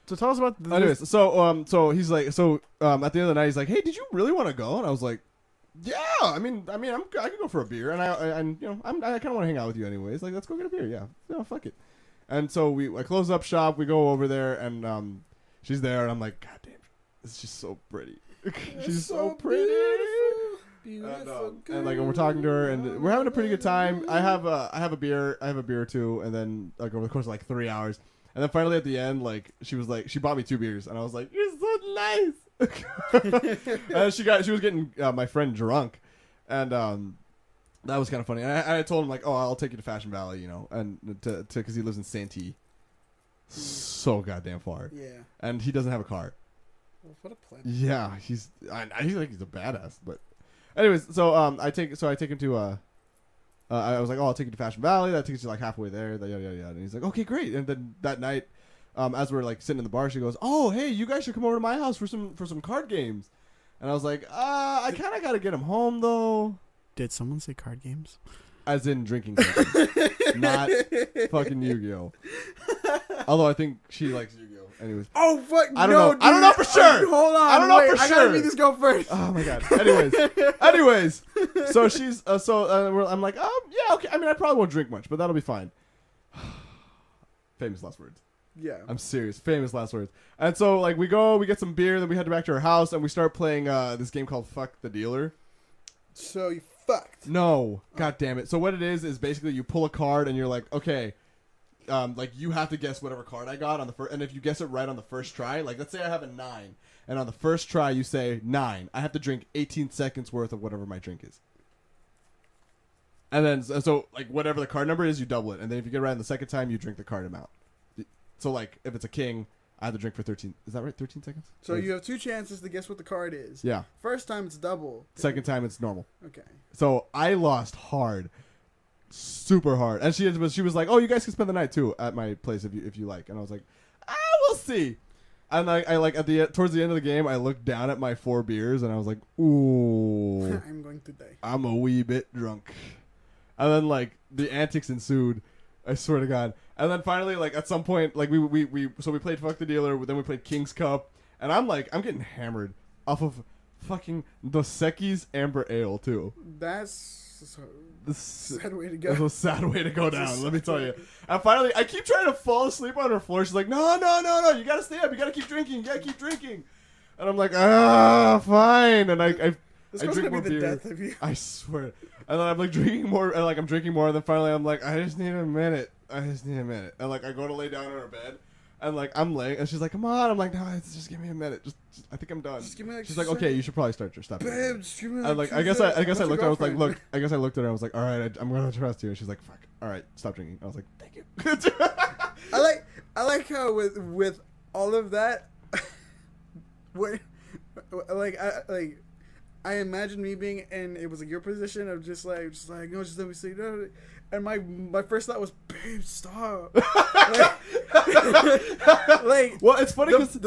So tell us about. Anyways, so he's like, at the end of the night, he's like, "Hey, did you really want to go?" And I was like, "Yeah, I could go for a beer, and I kind of want to hang out with you anyways. Like, let's go get a beer. Yeah, fuck it." And so I close up shop, we go over there, and she's there, and I'm like, "God damn, it's just so pretty. She's so pretty." Beautiful, and like, when we're talking to her, and we're having a pretty good time. I have a beer or two, and then like over the course of like 3 hours, and then finally at the end, like she bought me 2 beers, and I was like, "You're so nice." And she was getting my friend drunk, and that was kind of funny. And I told him like, "Oh, I'll take you to Fashion Valley, and because he lives in Santee, so goddamn far." Yeah. And he doesn't have a car. Well, what a plan. Yeah, he's a badass, but. Anyways, so I take him to I was like, "Oh, I'll take you to Fashion Valley." That takes you like halfway there. Yada yada yada. And he's like, "Okay, great." And then that night, as we're like sitting in the bar, she goes, "Oh, hey, you guys should come over to my house for some card games." And I was like, I kind of got to get him home though. Did someone say card games? As in drinking card games, not fucking Yu-Gi-Oh. Although I think she likes Yu-Gi-Oh. Anyways. Oh fuck! I don't know. Dude. I don't know for sure. Hold on. I don't know for sure. I gotta read this girl first. Oh my god. Anyways. So she's I'm like, yeah, okay. I mean, I probably won't drink much, but that'll be fine. Famous last words. Yeah. I'm serious. Famous last words. And so like we get some beer, then we head back to her house, and we start playing this game called Fuck the Dealer. So you fucked. No. God damn it. So what it is basically you pull a card and you're like, okay. Like you have to guess whatever card I got on the first, and if you guess it right on the first try, like let's say I have a 9, and on the first try you say 9, I have to drink 18 seconds worth of whatever my drink is. And then so like whatever the card number is, you double it, and then if you get it right on the second time, you drink the card amount. So like if it's a king, I have to drink for 13. Is that right? 13 seconds. So you have 2 chances to guess what the card is. Yeah. First time it's double. Second time it's normal. Okay. So I lost hard. Super hard. And she was like, "Oh, you guys can spend the night too at my place if you like." And I was like, we'll see." And I like towards the end of the game, I looked down at my 4 beers and I was like, "Ooh, I'm going to die. I'm a wee bit drunk." And then like the antics ensued. I swear to God. And then finally, like at some point, like we played Fuck the Dealer, then we played King's Cup, and I'm getting hammered off of fucking Dos Equis Amber Ale too. That's a sad way to go. That's a sad way to go down, let me tell you. And finally, I keep trying to fall asleep on her floor. She's like, no, you gotta stay up. You gotta keep drinking. And I'm like, fine. And I drink more beer. Death of you. I swear. And then I'm like drinking more, and like I'm drinking more. And then finally, I'm like, I just need a minute. And like I go to lay down on her bed. And like I'm laying, and she's like, "Come on!" I'm like, "No, just give me a minute. Just I think I'm done." Just give me like she's like, "Okay, you should probably stop." Babe, just give me like. And like, I guess I looked at her. I was like, "Look," I guess I looked at her. I was like, "All right, I'm gonna trust you." And she's like, "Fuck, all right, stop drinking." I was like, "Thank you." I like how with all of that, I imagine me being in it was like your position of just like no, just let me see. No. And my first thought was, babe, stop. Well, it's funny because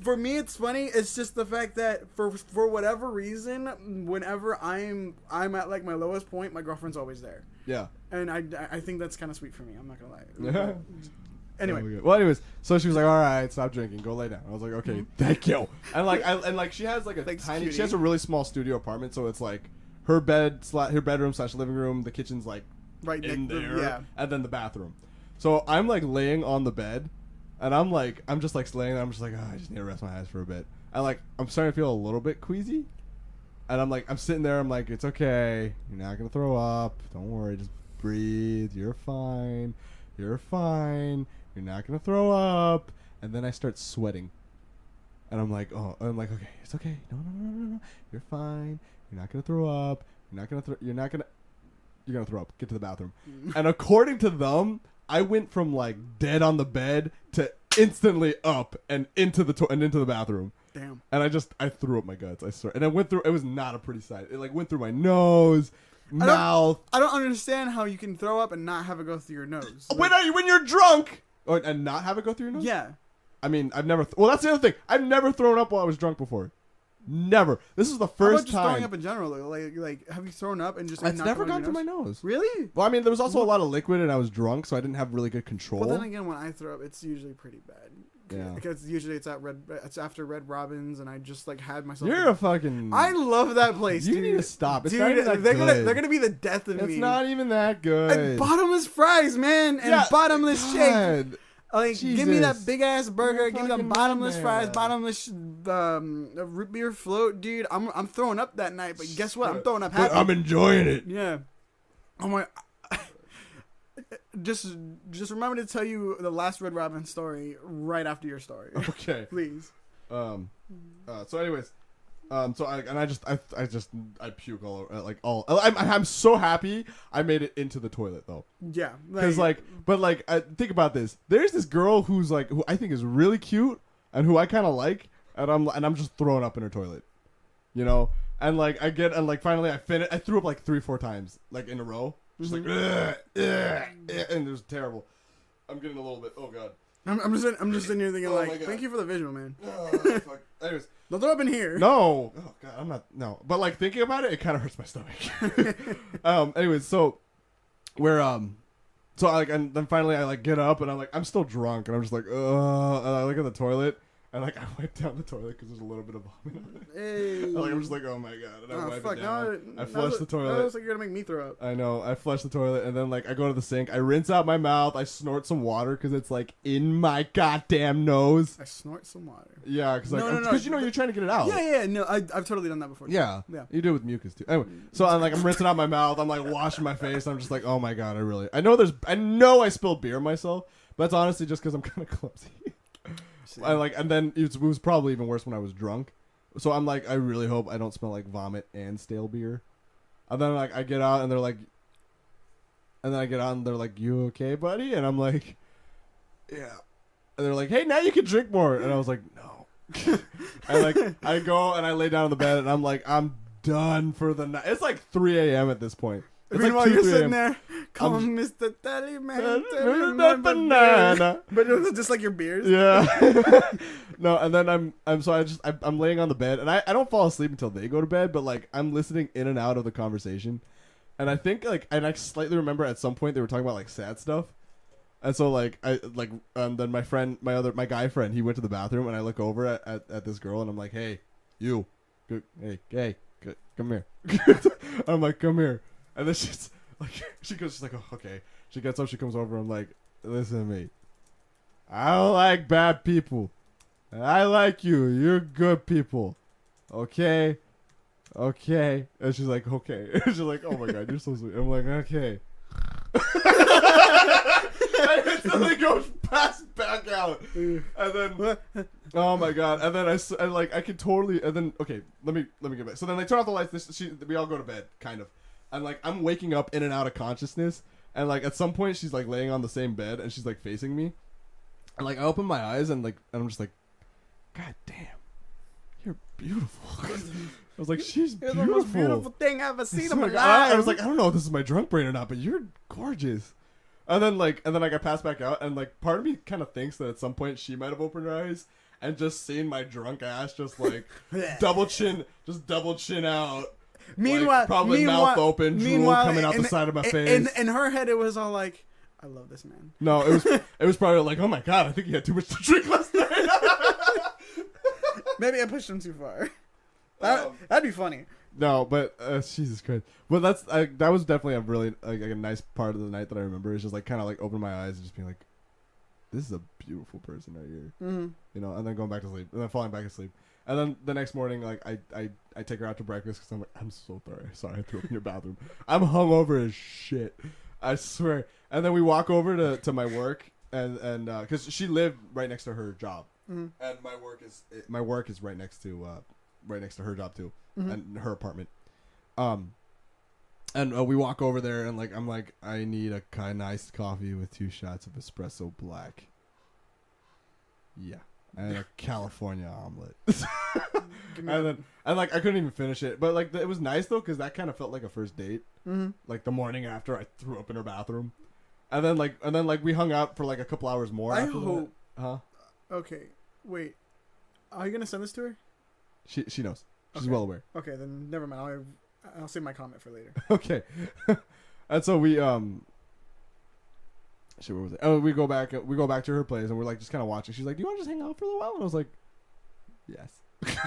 for me, it's funny. It's just the fact that for whatever reason, whenever I'm at like my lowest point, my girlfriend's always there. Yeah. And I think that's kind of sweet for me. I'm not gonna lie. Yeah. Anyway. Well, anyways, so she was like, "All right, stop drinking, go lay down." I was like, "Okay, thank you." And she has like a tiny, she has a really small studio apartment, so it's like her bedroom / living room, the kitchen's like right in there, yeah, and then the bathroom. So I'm like laying on the bed, and I'm just like laying there. I'm just like, I just need to rest my eyes for a bit. And like I'm starting to feel a little bit queasy, and I'm sitting there. I'm like, it's okay. You're not gonna throw up. Don't worry. Just breathe. You're fine. You're not gonna throw up. And then I start sweating, and I'm like, okay, it's okay. No. You're fine. You're not gonna throw up. You're gonna throw up. Get to the bathroom. And according to them, I went from like dead on the bed to instantly up and into the bathroom. Damn. And I threw up my guts, I swear. And it was not a pretty sight. It like went through my nose, mouth. I don't understand how you can throw up and not have it go through your nose. When you're drunk and not have it go through your nose? Yeah. I mean, I've never. Well, that's the other thing. I've never thrown up while I was drunk before. Never. This is the first just time. Throwing up in general, like have you thrown up and just? It's never gone through my nose. Really? Well, I mean, there was also a lot of liquid, and I was drunk, so I didn't have really good control. Well, then again, when I throw up, it's usually pretty bad. Yeah. Because usually it's after Red Robin's, and I just like had myself. You're a fucking. I love that place. You dude. need to stop. It's dude, not even that good. They're gonna be the death of me. It's not even that good. And bottomless fries, man, and bottomless shake. Like, Jesus. give me that big ass burger. Give me the bottomless fries, man. bottomless root beer float, dude. I'm throwing up that night, but guess what? I'm throwing up happy. But I'm enjoying it. Yeah. Oh my. Just remember to tell you the last Red Robin story right after your story. Okay. Please. So anyways, so I puke all over, I'm so happy I made it into the toilet though. Yeah. Because think about this. There's this girl who I think is really cute and who I kind of like, and I'm just throwing up in her toilet, you know. And finally I finished. I threw up like 3-4 times like in a row. Just like, and it was terrible. I'm getting a little bit. Oh god. I'm just sitting here thinking thank you for the visual, man. Oh, fuck. Anyways, don't throw up in here. no. Oh god, I'm not. No, but like thinking about it kind of hurts my stomach. Anyways, so we're and then finally I get up and I'm still drunk and I'm just and I look at the toilet. And I wiped down the toilet because there's a little bit of vomit on it. Hey. I'm just oh my god. And I wipe it down. I flush the toilet. Now it looks like you're going to make me throw up. I know. I flush the toilet and then I go to the sink. I rinse out my mouth. I snort some water because it's in my goddamn nose. I snort some water. Yeah, because you're trying to get it out. Yeah. No, I've totally done that before. Yeah. You do it with mucus too. Anyway, so I'm rinsing out my mouth. I'm washing my face. I'm just oh my god, I know I spilled beer on myself, but it's honestly just because I'm kind of clumsy. And then it was probably even worse when I was drunk. So I'm I really hope I don't smell like vomit and stale beer. And then I get out and they're you okay, buddy? And I'm yeah. And they're hey, now you can drink more. And I was no. And I go and I lay down on the bed and I'm I'm done for the night. It's 3 a.m. at this point. Meanwhile, you're sitting there, come on, Mr. Telly Man, that banana. But it was just your beers. Yeah. No, and then I'm laying on the bed, and I don't fall asleep until they go to bed, but I'm listening in and out of the conversation, and I think and I slightly remember at some point they were talking about sad stuff, and so then my guy friend, he went to the bathroom, and I look over at this girl, and I'm hey, you, hey, come here. I'm come here. And then she's she's oh, okay. She gets up, she comes over, I'm listen to me. I don't like bad people. I like you. You're good people. Okay? Okay. And she's okay. And she's oh my god, you're so sweet. I'm okay. I instantly go back out. And then, oh my god. And then I can totally, and then, okay, let me get back. So then they turn off the lights, we all go to bed, kind of. And I'm waking up in and out of consciousness, and at some point she's laying on the same bed and she's facing me, and I open my eyes and I'm just god damn, you're beautiful. I was she's beautiful. You're the most beautiful thing I've ever seen in my life. I was I don't know if this is my drunk brain or not, but you're gorgeous. And then I got passed back out, and part of me kind of thinks that at some point she might have opened her eyes and just seen my drunk ass just double chin out. Meanwhile, probably mouth open, drool coming out the side of my face. In her head, it was all I love this man. No, it was probably oh my god, I think he had too much to drink last night. Maybe I pushed him too far. That'd be funny. No, but Jesus Christ. But that was definitely a really a nice part of the night that I remember. It's just kind of opening my eyes and just being this is a beautiful person right here. Mm-hmm. You know, and then going back to sleep, and then falling back asleep. And then the next morning, I take her out to breakfast because I'm so sorry I threw up in your bathroom. I'm hungover as shit, I swear. And then we walk over to my work, and because she lived right next to her job, mm-hmm. and my work is right next to her job too, mm-hmm. and her apartment. And we walk over there, and I'm I need a kind of iced coffee with 2 shots of espresso black. Yeah. and a California omelet. Give me And that. then and like I couldn't even finish it, but like it was nice though because that kind of felt like a first date. Mm-hmm. Like the morning after, I threw up in her bathroom, and then like we hung out for like a couple hours more. I after hope. that. Huh? Okay, wait. Are you gonna send this to her? She knows. She's Okay. well aware. Okay, then never mind. I'll save my comment for later. Okay. And so we shit, where was it? Oh, we go back to her place and we're like just kind of watching. She's like, "Do you want to just hang out for a little while?" And I was like, "Yes."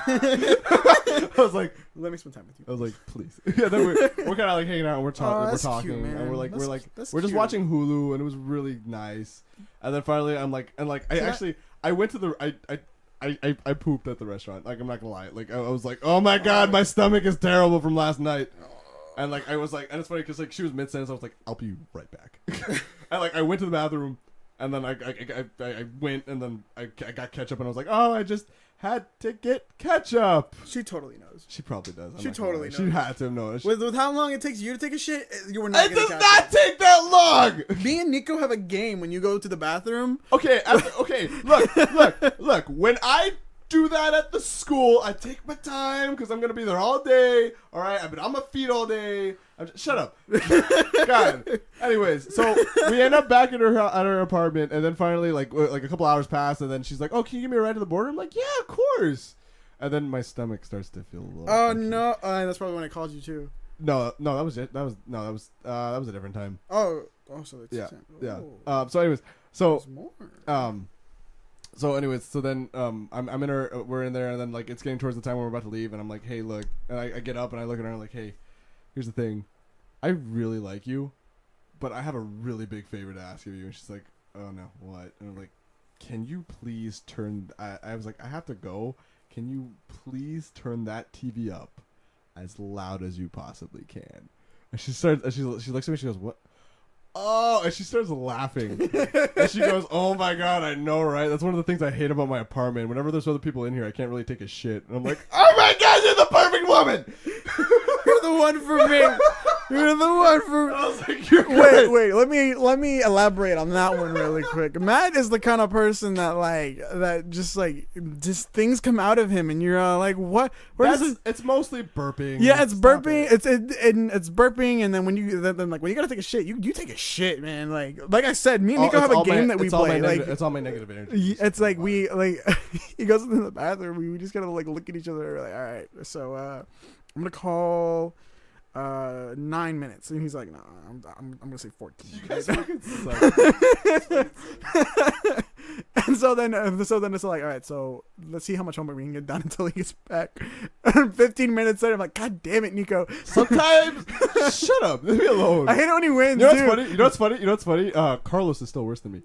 I was like, Let me spend time with you. I was like, "Please." Yeah, then we're kind of like hanging out and we're that's talking cute, man. and we're That's just cute. watching Hulu and it was really nice. And then finally I'm like, and like I went to the I pooped at the restaurant. Like I'm not gonna lie. Like I was like, "Oh my god, my stomach is terrible from last night." And like I was like, and it's funny because like she was mid sentence. I was like, "I'll be right back." And like I went to the bathroom, and then I went, and then I got ketchup, and I was like, "Oh, I just had to get ketchup." She totally knows. She probably does. I'm She not gonna totally lie. She knows. had to have known. With how long it takes you to take a shit, you were not It gonna does catch not up. take that long. Me and Nico have a game when you go to the bathroom. Okay, okay. Look. When I do that at the school, I take my time because I'm gonna be there all day. All right, I've been on my feet all day. Shut up, God. Anyways, so we end up back at her apartment, and then finally, like a couple hours pass, and then she's like, "Oh, can you give me a ride to the border?" I'm like, "Yeah, of course." And then my stomach starts to feel a little. Oh funky. no, that's probably when I called you too. No, that was it. That was a different time. Oh, so it's Yeah, oh, yeah. So anyways, so there's more. So then I'm in her, we're in there, and then like it's getting towards the time when we're about to leave, and I'm like, "Hey, look," and I get up and I look at her and I'm like, "Hey, here's the thing, I really like you, but I have a really big favor to ask of you." And she's like, "Oh no, what?" And I'm like, "Can you please turn?" I was like, "I have to go. Can you please turn that TV up as loud as you possibly can?" And she looks at me, she goes, "What?" Oh, and she starts laughing. And she goes, "Oh my god, I know, right? That's one of the things I hate about my apartment. Whenever there's other people in here, I can't really take a shit." And I'm like, "Oh my god, you're the perfect woman! You're the one for me. You're the one for. I was like, "You're great." Wait. Let me elaborate on that one really quick. Matt is the kind of person that just things come out of him, and you're like, what? It's mostly burping. Yeah, it's Stop burping. it. It's burping, and then when you gotta take a shit, you take a shit, man. Like I said, me and Nico have a game that we play. It's all my negative energy. It's like we like he goes into the bathroom. We just gotta like look at each other. We're like, all right, so I'm gonna call 9 minutes, and he's like, no, I'm gonna say 14. You guys fucking suck. And so then it's like, all right, so let's see how much homework we can get done until he gets back. And 15 minutes later, I'm like, God damn it, Nico. Sometimes, shut up. Leave me alone. I hate it when he wins. You know what's funny? Carlos is still worse than me.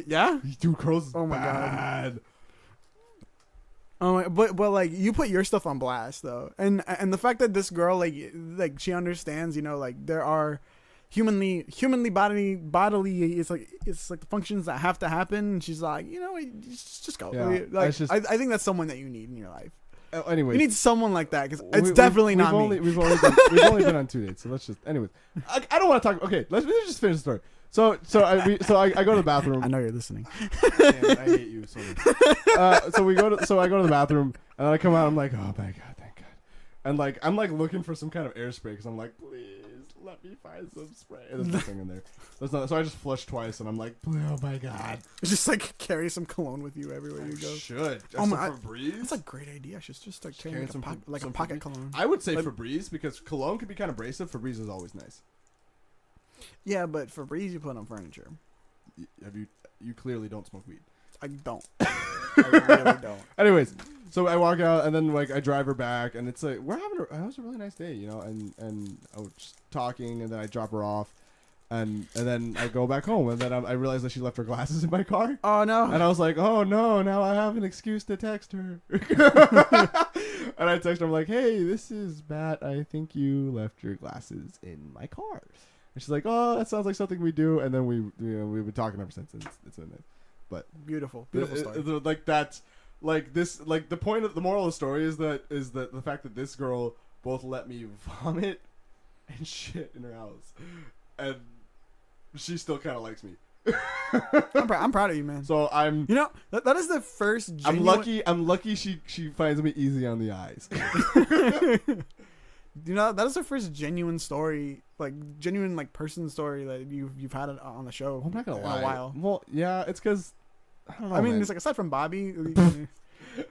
Yeah. Dude, Carlos is Oh my bad. God. Oh, but like you put your stuff on blast though, and the fact that this girl like she understands, you know, like there are humanly bodily it's like the functions that have to happen. And she's like, you know, just go. Yeah, like I think that's someone that you need in your life. Anyway, You need someone like that because it's definitely not me. We've only been on 2 dates, so let's just. Anyways, I don't want to talk. Okay, let's just finish the story. So I go to the bathroom. I know you're listening. Damn, I hate you so much. So I go to the bathroom and then I come out. I'm like, oh my god, thank God. And like I'm like looking for some kind of air spray because I'm like, please let me find some spray. And there's nothing in there. There's not. So I just flush twice and I'm like, oh my god. Just like carry some cologne with you everywhere you go. Should. Just Oh my- some Febreze. That's a great idea. I should just start carrying carrying like a some pocket Febreze. cologne. I would say But- Febreze because cologne can be kind of abrasive. Febreze is always nice. Yeah, but Febreze you put on furniture. You clearly don't smoke weed. I don't. I really don't. Anyways, so I walk out and then like I drive her back and it's like it was a really nice day, you know, and I was just talking and then I drop her off and then I go back home and then I realized that she left her glasses in my car. Oh no. And I was like, oh no, now I have an excuse to text her. And I text her, I'm like, hey, this is Matt. I think you left your glasses in my car. And she's like, oh, that sounds like something we do. And then we've been talking ever since. And it's been nice. But Beautiful story. like that's like this like the moral of the story is that the fact that this girl both let me vomit and shit in her house, and she still kind of likes me. I'm proud of you, man. So I'm. You know, that is the first. Genuine... I'm lucky. She finds me easy on the eyes. You know, that is the first genuine story, like genuine like person story that you've had on the show. I'm not gonna lie. In a while. Well, yeah, it's because I don't know. I mean, man. it's like aside from Bobby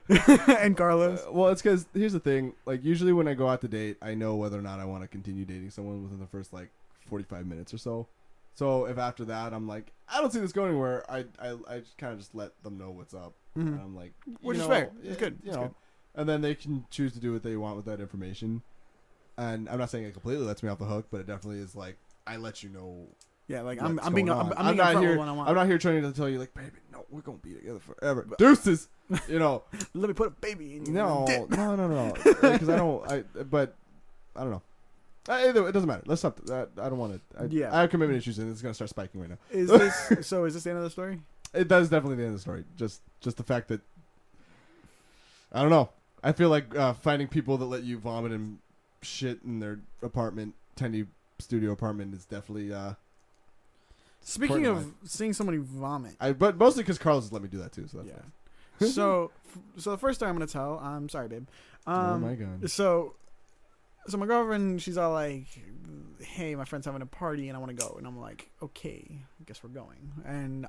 and Carlos. Well, it's because here's the thing. Like usually when I go out to date, I know whether or not I want to continue dating someone within the first like 45 minutes or so. So if after that I'm like, I don't see this going anywhere, I just kind of just let them know what's up. Mm-hmm. And I'm like, which is fair. It's good. You know, good. And then they can choose to do what they want with that information. And I'm not saying it completely lets me off the hook, but it definitely is like I let you know. Yeah, like I'm being not here. I'm not here trying to tell you like, baby, no, we're gonna be together forever. Deuces, you know. Let me put a baby in you. No. Because but I don't know. It doesn't matter. Let's stop that. I don't want to. Yeah. I have commitment issues, and it's gonna start spiking right now. Is this the end of the story? It does definitely the end of the story. Just the fact that I don't know. I feel like finding people that let you vomit and shit in their apartment, tiny studio apartment, is definitely. Speaking of seeing somebody vomit, but mostly because Carlos has let me do that too. So that's yeah. so the first story I'm gonna tell. I'm sorry, babe. Oh my god. So my girlfriend, she's all like, "Hey, my friend's having a party and I want to go," and I'm like, "Okay, I guess we're going." And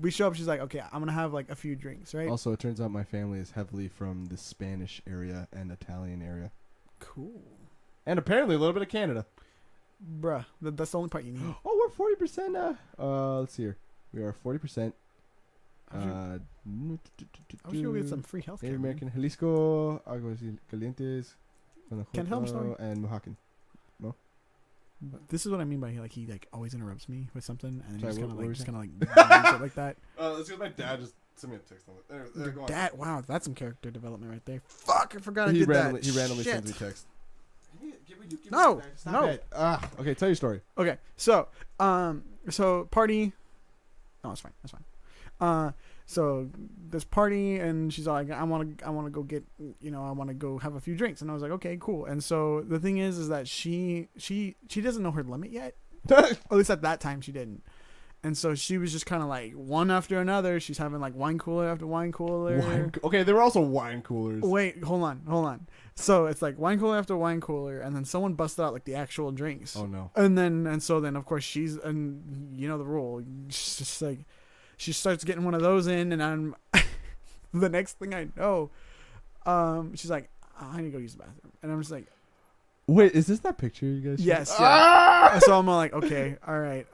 we show up. She's like, "Okay, I'm gonna have like a few drinks, right?" Also, it turns out my family is heavily from the Spanish area and Italian area. Cool. And apparently a little bit of Canada. Bruh, that's the only part you need. Oh, we're 40%. Let's see here. We are 40%. I wish you would get some free healthcare. Native American, Jalisco, Aguas Calientes, Can help story. and Mojacan. No? This is what I mean by he always interrupts me with something and Sorry, just kind of like shit like that. Let's get my dad just send me a text on it. There, go on. Dad, wow, that's some character development right there. Fuck, I forgot I did that. He randomly Shit. sends me text. No. Okay, tell your story. Okay, so party. No, it's fine. That's fine. So this party, and she's like, I want to go get, I want to go have a few drinks, and I was like, okay, cool. And so the thing is that she doesn't know her limit yet. At least at that time she didn't. And so she was just kind of like one after another. She's having like wine cooler after wine cooler. Okay, there were also wine coolers. Wait, hold on. So it's like wine cooler after wine cooler, and then someone busted out like the actual drinks. Oh no. And so then of course and you know the rule. She's just like she starts getting one of those in, and I'm the next thing I know, she's like, I need to go use the bathroom, and I'm just like, wait, is this that picture you guys? Yes. Yeah. So I'm like, okay, all right,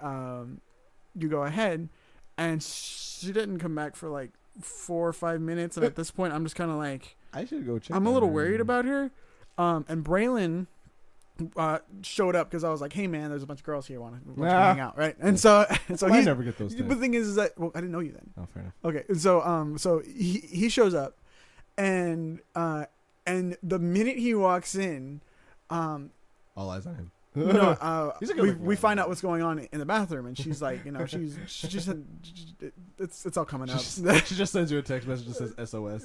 you go ahead, and she didn't come back for like 4 or 5 minutes, and at this point I'm just kind of like, I should go check. I'm a little worried about her, and Braylon showed up because I was like, hey man, there's a bunch of girls here want to hang out, right? And so I never get those things. The thing is that I didn't know you then. Oh, fair enough. Okay, so he shows up, and the minute he walks in, all eyes on him. No, we find out what's going on in the bathroom, and she's like, she just said, it's all coming up. She just sends you a text message that says SOS.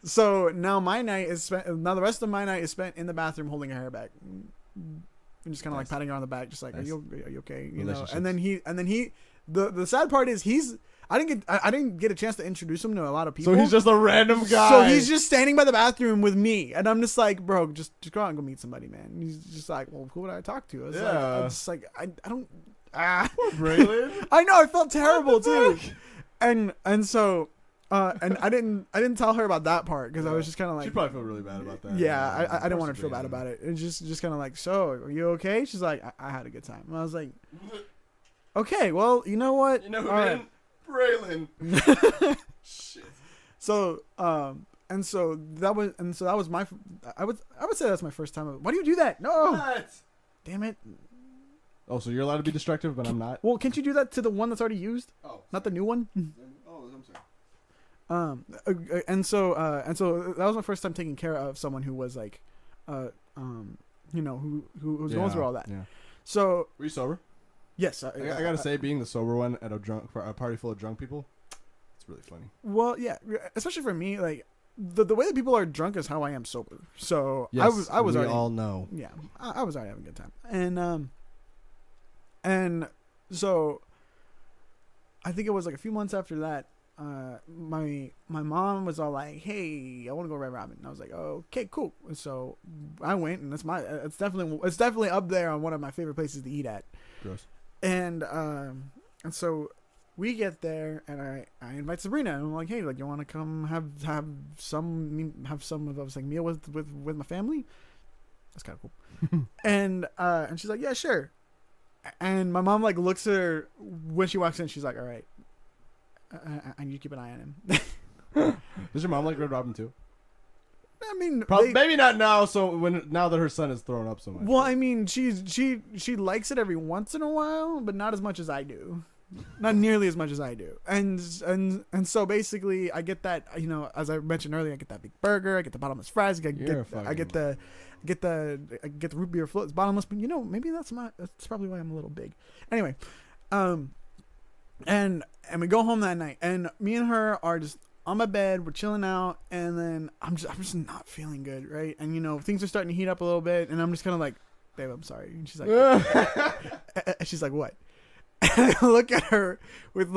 So now the rest of my night is spent in the bathroom holding her hair back, and just kind of like patting her on the back, just like, are you okay? And then he the sad part is I didn't get a chance to introduce him to a lot of people. So he's just a random guy. So he's just standing by the bathroom with me, and I'm just like, bro, just go out and go meet somebody, man. And he's just like, well, who would I talk to? I was like, I don't. Poor Braylon. I know, I felt terrible too, and so, and I didn't tell her about that part because I was just kind of like, she'd probably feel really bad about that. Yeah, I didn't want her to feel bad about it. It's just kind of like, so are you okay? She's like, I had a good time. And I was like, okay, well, you know what? You know who didn't? Braylon. Shit. So that was my. I would say that's my first time. Why do you do that? No. What? Damn it. Oh, so you're allowed to be destructive, but I'm not. Well, can't you do that to the one that's already used? Oh, not the new one. Oh, I'm sorry. And so that was my first time taking care of someone who was like, who was going through all that. Yeah. So were you sober? Yes, I gotta say, being the sober one at a party full of drunk people, it's really funny. Well, yeah, especially for me, like the way that people are drunk is how I am sober. So yes, I was we already, all know. Yeah, I was already having a good time, and So I think it was like a few months after that. My mom was all like, "Hey, I want to go Red Robin." And I was like, "Oh, okay, cool." And so I went, and it's definitely up there on one of my favorite places to eat at. Gross. And so we get there, and I invite Sabrina, and I'm like, "Hey, like, you want to come have some of us like meal with my family?" That's kind of cool. and she's like, "Yeah, sure." And my mom like looks at her when she walks in. She's like, "All right, I need to keep an eye on him." Does your mom like Red Robin too? I mean, maybe not now. So now that her son is thrown up so much. Well, I mean, she likes it every once in a while, but not as much as I do. Not nearly as much as I do. And so basically, I get that, you know, as I mentioned earlier, I get that big burger, I get the bottomless fries, I get the root beer float. It's bottomless, but you know, maybe that's probably why I'm a little big. Anyway, and we go home that night, and me and her are just on my bed, we're chilling out, and then I'm just not feeling good, right? And you know, things are starting to heat up a little bit, and I'm just kind of like, "Babe, I'm sorry." And she's like, "What?" And I look at her with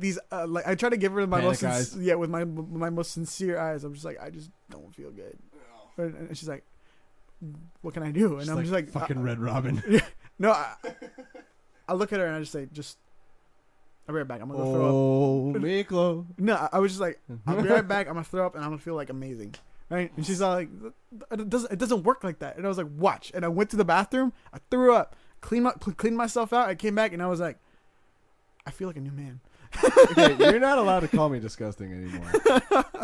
these like I try to give her my panic eyes. with my most sincere eyes. I'm just like, "I just don't feel good." And she's like, "What can I do?" And I'm just like, "Fucking Red Robin." No, I look at her and I just say, "I'll be right back. I'm gonna go throw up." Miklo. No, I was just like, "I'll be right back. I'm gonna throw up and I'm gonna feel like amazing." Right? And she's all like, "It doesn't work like that." And I was like, "Watch." And I went to the bathroom. I threw up. Cleaned myself out. I came back and I was like, I feel like a new man. Okay, you're not allowed to call me disgusting anymore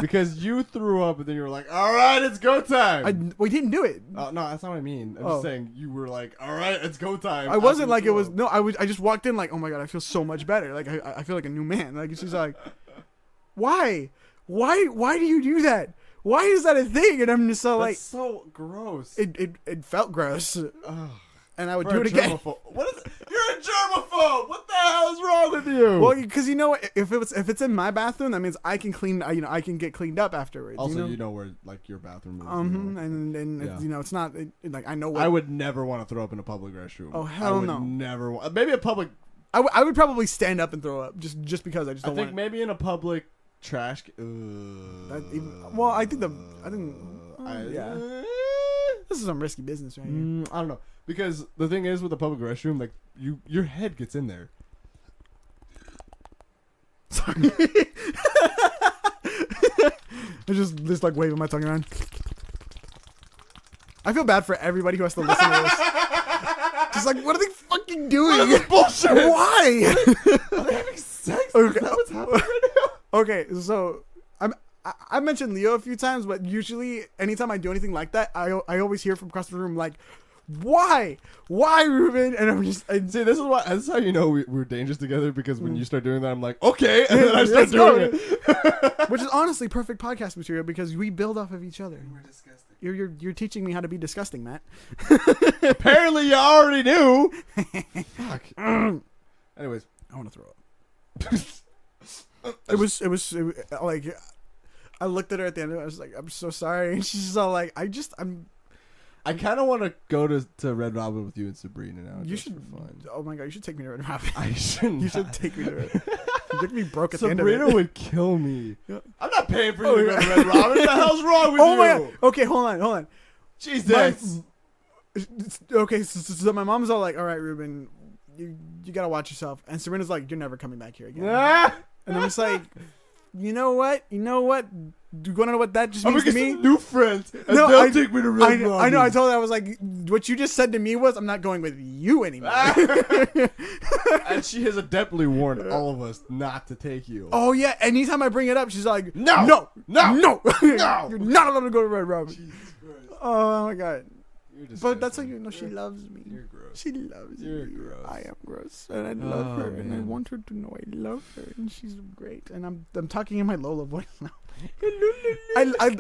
because you threw up and then you were like, "All right, it's go time." We didn't do it. No, that's not what I mean. I'm just saying you were like, "All right, it's go time." I wasn't like it was. No, I just walked in like, "Oh my god, I feel so much better. Like I feel like a new man." Like she's like, "Why do you do that? Why is that a thing?" And I'm just so like, so gross. It felt gross. And I would do it again. What is it? You're a germaphobe. What the hell is wrong with you? Well, because you know what? If it's in my bathroom, that means I can clean. I can get cleaned up afterwards. Also, you know where like your bathroom is. And yeah. You know, it's not like I know. What, I would never want to throw up in a public restroom. Oh hell no! Never. Maybe a public. I would probably stand up and throw up just because I just don't. I think maybe in a public trash. I think. Yeah. This is some risky business right here. I don't know. Because the thing is with the public restroom, like your head gets in there. Sorry. I just like waving my tongue around. I feel bad for everybody who has to listen to this. Just like, what are they fucking doing? What is this bullshit? Why? Are they having sex? Okay. Is that what's happening right now? Okay, so I mentioned Leo a few times, but usually anytime I do anything like that, I always hear from across the room like, why, Ruben? And I'm just see, this is how you know we're dangerous together, because when you start doing that, I'm like, okay, and then I start doing it. Which is honestly perfect podcast material because we build off of each other. We're disgusting. You're teaching me how to be disgusting, Matt. Apparently you already knew. Fuck. Anyways, I want to throw up. It was like, I looked at her at the end of it. I was like, "I'm so sorry." And she's just all like, I kind of want to go to Red Robin with you and Sabrina now. You should. Fun. Oh my god, you should take me to Red Robin. I shouldn't. You should take me to Red. You get me broke at the end of it. Sabrina would kill me. Yeah. I'm not paying for you to go to Red Robin. What the hell's wrong with you? Oh my god. Okay, hold on. Jesus. Okay, so my mom's all like, "All right, Ruben, you gotta watch yourself." And Sabrina's like, "You're never coming back here again." And I'm just like, you know what? Do you want to know what that just means to me? Some new friends, and they'll take me to Red Robin. I know. I told her, I was like, what you just said to me was, I'm not going with you anymore. And she has adeptly warned all of us not to take you. Oh yeah. Anytime I bring it up, she's like, no. You're not allowed to go to Red Robin. Jesus Christ. Oh my god. But that's how you know she loves me. You're gross. She loves me. You're gross. I am gross, and I love her, and I want her to know I love her, and she's great. And I'm talking in my Lola voice now.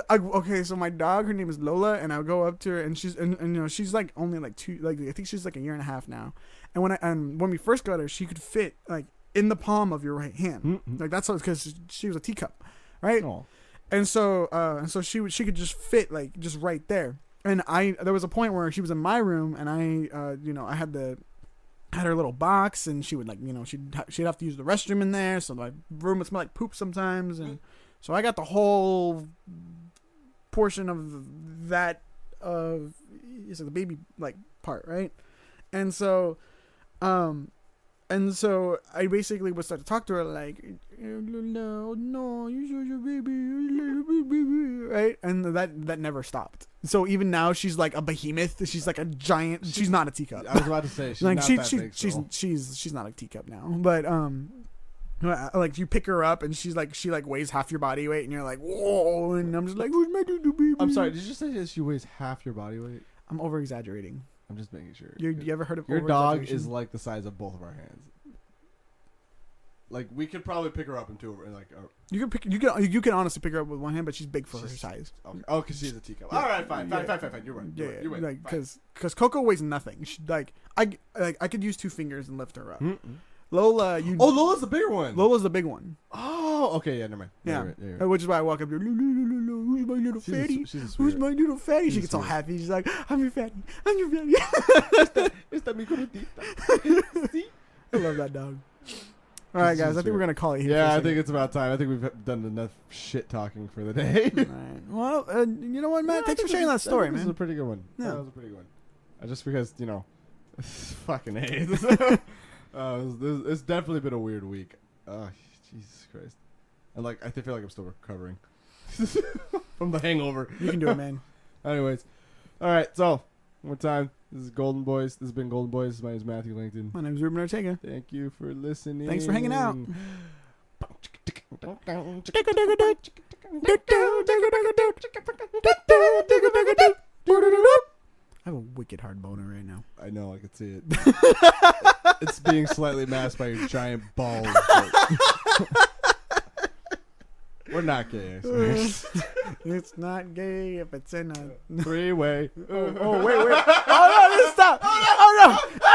Okay, so my dog, her name is Lola, and I'll go up to her, and she's and you know she's like only like I think she's like a year and a half now. And when we first got her, she could fit like in the palm of your right hand. Mm-hmm. Like that's because she was a teacup, right? Oh. And so she could just fit like just right there. And there was a point where she was in my room, and I had the had her little box, and she would like, she'd have to use the restroom in there, so my room would smell like poop sometimes, and so I got the whole portion of that it's like the baby like part, right? And so I basically would start to talk to her like, no, you show your baby, right? And that never stopped. So even now she's like a behemoth. She's like a giant. She's not a teacup. I was about to say she's like not that big. She's not a teacup now. But like you pick her up and she weighs half your body weight, and you're like, whoa, and I'm just like, who's my baby? I'm sorry. Did you just say that she weighs half your body weight? I'm over exaggerating. I'm just making sure. You ever heard of your dog is like the size of both of our hands? Like we could probably pick her up in two, and like you can honestly pick her up with one hand, but she's big for her size. Okay. Oh, because she's a teacup. Yeah. All right, fine. You're right. You're right. Like because Coco weighs nothing. She, I could use 2 fingers and lift her up. Mm-mm. Lola, Lola's the bigger one. Lola's the big one. Oh, okay, yeah, never mind. Yeah, you're right. Which is why I walk up to her. Who's my little fatty? Who's my little fatty? She gets all happy. She's like, I'm your fatty. I'm your fatty. Esta mi gordita. I love that dog. All right, guys. I think we're gonna call it here. Yeah, I think it's about time. I think we've done enough shit talking for the day. All right. Well, you know what, Matt? Thanks for sharing that story, man. This was a pretty good one. Yeah. That was a pretty good one. Just because fucking hate. It's definitely been a weird week. Oh, Jesus Christ! And like I feel like I'm still recovering from the hangover. You can do it, man. Anyways, all right. So one more time. This is Golden Boys. This has been Golden Boys. My name is Matthew Langton. My name is Ruben Ortega. Thank you for listening. Thanks for hanging out. I have a wicked hard boner right now. I know, I can see it. It's being slightly masked by your giant balls. We're not gay. It's not gay if it's in a 3-way. Oh, wait. Oh, no, stop. Oh, no.